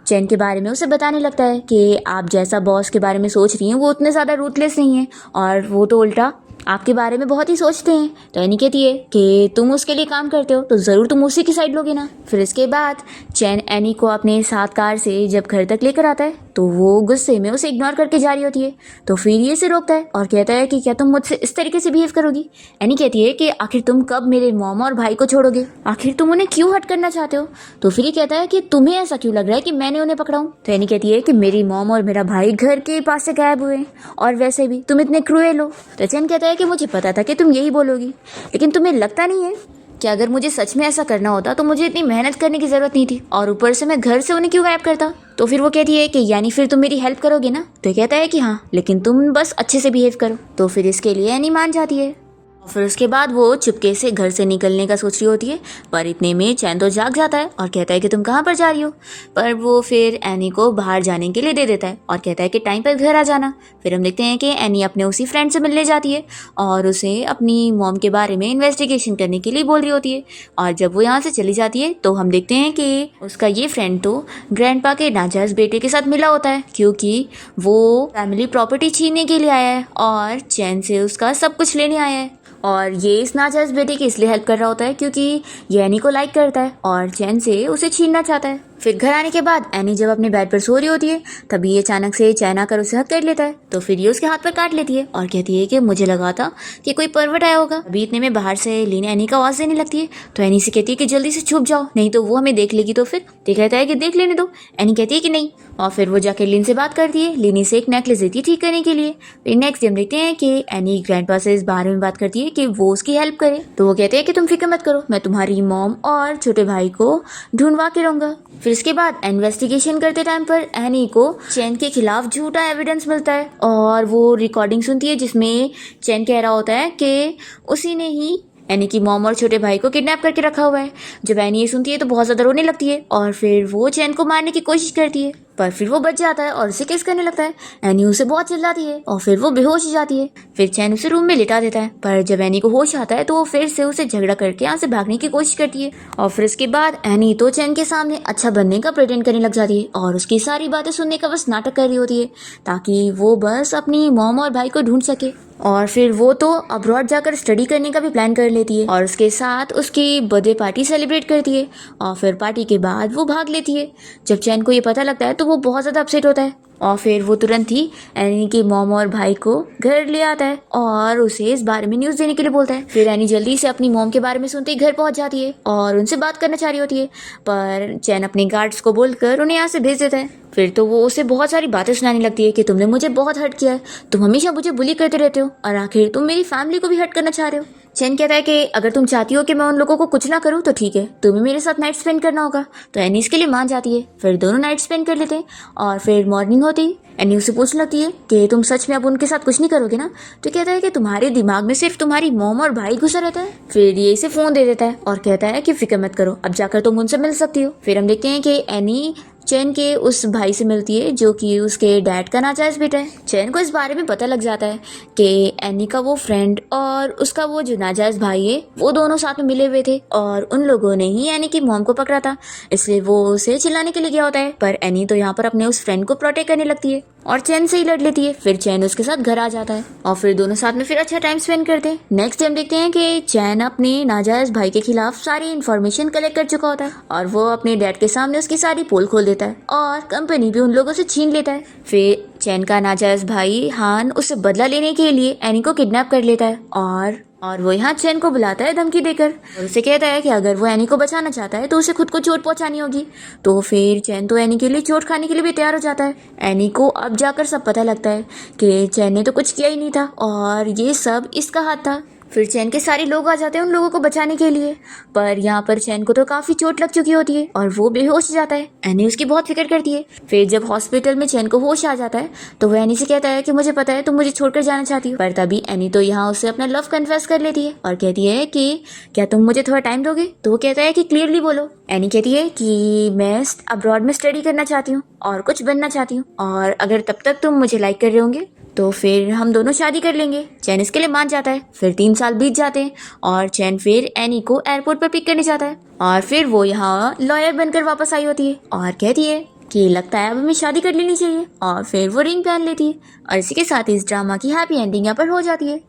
चैन के बारे में उसे बताने लगता है कि आप जैसा बॉस के बारे में सोच रही हैं वो उतने ज़्यादा रूथलेस नहीं है और वो तो उल्टा आपके बारे में बहुत ही सोचते हैं। तो एनी कहती है कि तुम उसके लिए काम करते हो तो ज़रूर तुम उसी की साइड लोगे ना। फिर इसके बाद चैन एनी को अपने साथ कार से जब घर तक लेकर आता है तो वो गुस्से में उसे इग्नोर करके जा रही होती है। तो फिर ये से रोकता है और कहता है कि क्या तुम मुझसे इस तरीके से बिहेव करोगी। एनी कहती है कि आखिर तुम कब मेरे मॉम और भाई को छोड़ोगे, आखिर तुम उन्हें क्यों हट करना चाहते हो। तो फिर ये कहता है कि तुम्हें ऐसा क्यों लग रहा है कि मैंने उन्हें पकड़ा हूँ। तो एनी कहती है कि मेरी मॉम और मेरा भाई घर के पास से गायब हुए और वैसे भी तुम इतने क्रूएल हो। तो चैन कहता है कि मुझे पता था कि तुम यही बोलोगी, लेकिन तुम्हें लगता नहीं है कि अगर मुझे सच में ऐसा करना होता तो मुझे इतनी मेहनत करने की ज़रूरत नहीं थी और ऊपर से मैं घर से उन्हें क्यों गायब करता। तो फिर वो कहती है कि यानी फिर तुम मेरी हेल्प करोगे ना। तो ये कहता है कि हाँ, लेकिन तुम बस अच्छे से बिहेव करो। तो फिर इसके लिए एनी मान जाती है और फिर उसके बाद वो चुपके से घर से निकलने का सोच रही होती है, पर इतने में चैन तो जाग जाता है और कहता है कि तुम कहाँ पर जा रही हो। पर वो फिर एनी को बाहर जाने के लिए दे देता है और कहता है कि टाइम पर घर आ जाना। फिर हम देखते हैं कि एनी अपने उसी फ्रेंड से मिलने जाती है और उसे अपनी मॉम के बारे में इन्वेस्टिगेशन करने के लिए बोल रही होती है। और जब वो यहाँ से चली जाती है तो हम देखते हैं कि उसका ये फ्रेंड तो ग्रैंडपा के नाजायज़ बेटे के साथ मिला होता है क्योंकि वो फैमिली प्रॉपर्टी छीनने के लिए आया है और चैन से उसका सब कुछ लेने आया है। और ये इस नाजायज़ बेटे की इसलिए हेल्प कर रहा होता है क्योंकि ये एनी को लाइक करता है और चैन से उसे छीनना चाहता है। फिर घर आने के बाद एनी जब अपने बेड पर सो रही होती है तभी ये अचानक से चैन आकर उसे हक कर लेता है। तो फिर ये उसके हाथ पर काट लेती है और कहती है कि मुझे लगा था कि कोई परवट आया होगा। अभी इतने में बाहर से लीन एनी का आवाज़ देने लगती है। तो एनी से कहती है कि जल्दी से छुप जाओ, नहीं तो वो हमें देख लेगी। तो फिर ये कहता है कि देख लेने दो। एनी कहती है कि नहीं और फिर वो जाकर लिन से बात करती है। लिन से एक नेकलेस देती है ठीक करने के लिए। फिर नेक्स्ट डे हम देखते हैं कि एनी ग्रैंडपा से इस बारे में बात करती है कि वो उसकी हेल्प करे। तो वो कहते हैं कि तुम फिक्र मत करो, मैं तुम्हारी मॉम और छोटे भाई को ढूंढवा के रहूंगा। फिर इसके बाद इन्वेस्टिगेशन करते टाइम पर एनी को चैन के खिलाफ झूठा एविडेंस मिलता है और वो रिकॉर्डिंग सुनती है जिसमें चैन कह रहा होता है कि उसी ने ही एनी की मॉम और छोटे भाई को किडनैप करके रखा हुआ है। जब एनी ये सुनती है तो बहुत ज़्यादा रोने लगती है और फिर वो चैन को मारने की कोशिश करती है। पर फिर वो बच जाता है और उसे किस करने लगता है। एनी उसे बहुत चिल्लाती है और फिर वो बेहोश हो जाती है। फिर चैन उसे रूम में लिटा देता है, पर जब एनी को होश आता है तो वो फिर से उसे झगड़ा करके यहाँ से भागने की कोशिश करती है। और फिर उसके बाद एनी तो चैन के सामने अच्छा बनने का प्रिटेंड करने लग जाती है और उसकी सारी बातें सुनने का बस नाटक कर रही होती है, ताकि वो बस अपनी मॉम और भाई को ढूंढ सके। और फिर वो तो अब्रॉड जाकर स्टडी करने का भी प्लान कर लेती है और उसके साथ उसकी बर्थडे पार्टी सेलिब्रेट करती है। और फिर पार्टी के बाद वो भाग लेती है। जब चैन को ये पता लगता है तो वो बहुत ज़्यादा अपसेट होता है और फिर वो तुरंत ही एनी की मॉम और भाई को घर ले आता है और उसे इस बारे में न्यूज़ देने के लिए बोलता है। फिर एनी जल्दी से अपनी मॉम के बारे में सुनते ही घर पहुंच जाती है और उनसे बात करना चाह रही होती है, पर चैन अपने गार्ड्स को बोलकर उन्हें यहाँ से भेज देता है। फिर तो वो उसे बहुत सारी बातें सुनाने लगती है कि तुमने मुझे बहुत हर्ट किया है, तुम हमेशा मुझे बुली करते रहते हो और आखिर तुम मेरी फैमिली को भी हर्ट करना चाह रहे हो। चैन कहता है कि अगर तुम चाहती हो कि मैं उन लोगों को कुछ ना करूँ तो ठीक है, तुम्हें मेरे साथ नाइट स्पेंड करना होगा। तो एनी इसके लिए मान जाती है। फिर दोनों नाइट स्पेंड कर लेते हैं और फिर मॉर्निंग होती एनी उससे पूछने लगती है कि तुम सच में अब उनके साथ कुछ नहीं करोगे ना। तो कहता है कि तुम्हारे दिमाग में सिर्फ तुम्हारी मॉम और भाई घुसा रहता है। फिर ये इसे फ़ोन दे देता है और कहता है कि फिक्र मत करो, अब जाकर तुम उनसे मिल सकती हो। फिर हम देखते हैं कि एनी चैन के उस भाई से मिलती है जो कि उसके डैड का नाजायज़ बेटा है। चैन को इस बारे में पता लग जाता है कि एनी का वो फ्रेंड और उसका वो जो नाजायज़ भाई है वो दोनों साथ में मिले हुए थे और उन लोगों ने ही एनी की मॉम को पकड़ा था, इसलिए वो उसे चिल्लाने के लिए गया होता है। पर एनी तो यहाँ पर अपने उस फ्रेंड को प्रोटेक्ट करने लगती है और चैन से ही लड़ लेती है। फिर चैन उसके साथ घर आ जाता है और फिर दोनों साथ में फिर अच्छा टाइम स्पेंड करते हैं। नेक्स्ट डे हम देखते हैं कि चैन अपने नाजायज भाई के खिलाफ सारी इन्फॉर्मेशन कलेक्ट कर चुका होता है और वो अपने डैड के सामने उसकी सारी पोल खोल देता है और कंपनी भी उन लोगों से छीन लेता है। फिर चैन का नाजायज भाई हान उससे बदला लेने के लिए एनी को किडनैप कर लेता है और वो यहाँ चैन को बुलाता है धमकी देकर और उसे कहता है कि अगर वो एनी को बचाना चाहता है तो उसे खुद को चोट पहुंचानी होगी। तो फिर चैन तो एनी के लिए चोट खाने के लिए भी तैयार हो जाता है। एनी को अब जाकर सब पता लगता है कि चैन ने तो कुछ किया ही नहीं था और ये सब इसका हाथ था। फिर चैन के सारे लोग आ जाते हैं उन लोगों को बचाने के लिए, पर यहाँ पर चैन को तो काफ़ी चोट लग चुकी होती है और वो बेहोश हो जाता है। एनी उसकी बहुत फिक्र करती है। फिर जब हॉस्पिटल में चैन को होश आ जाता है तो वो एनी से कहता है कि मुझे पता है तुम मुझे छोड़कर जाना चाहती हो। पर तभी एनी तो यहाँ उससे अपना लव कन्फेस कर लेती है और कहती है कि क्या तुम मुझे थोड़ा टाइम दोगे। तो वो कहता है कि क्लियरली बोलो। एनी कहती है कि मैं अब्रॉड में स्टडी करना चाहती हूँ और कुछ बनना चाहती हूँ और अगर तब तक तुम मुझे लाइक कर रहे होंगे तो फिर हम दोनों शादी कर लेंगे। चैन इसके लिए मान जाता है। फिर 3 साल बीत जाते हैं और चैन फिर एनी को एयरपोर्ट पर पिक करने जाता है और फिर वो यहाँ लॉयर बनकर वापस आई होती है और कहती है कि लगता है अब हमें शादी कर लेनी चाहिए और फिर वो रिंग पहन लेती है और इसी के साथ इस ड्रामा की हैप्पी एंडिंग यहाँ पर हो जाती है।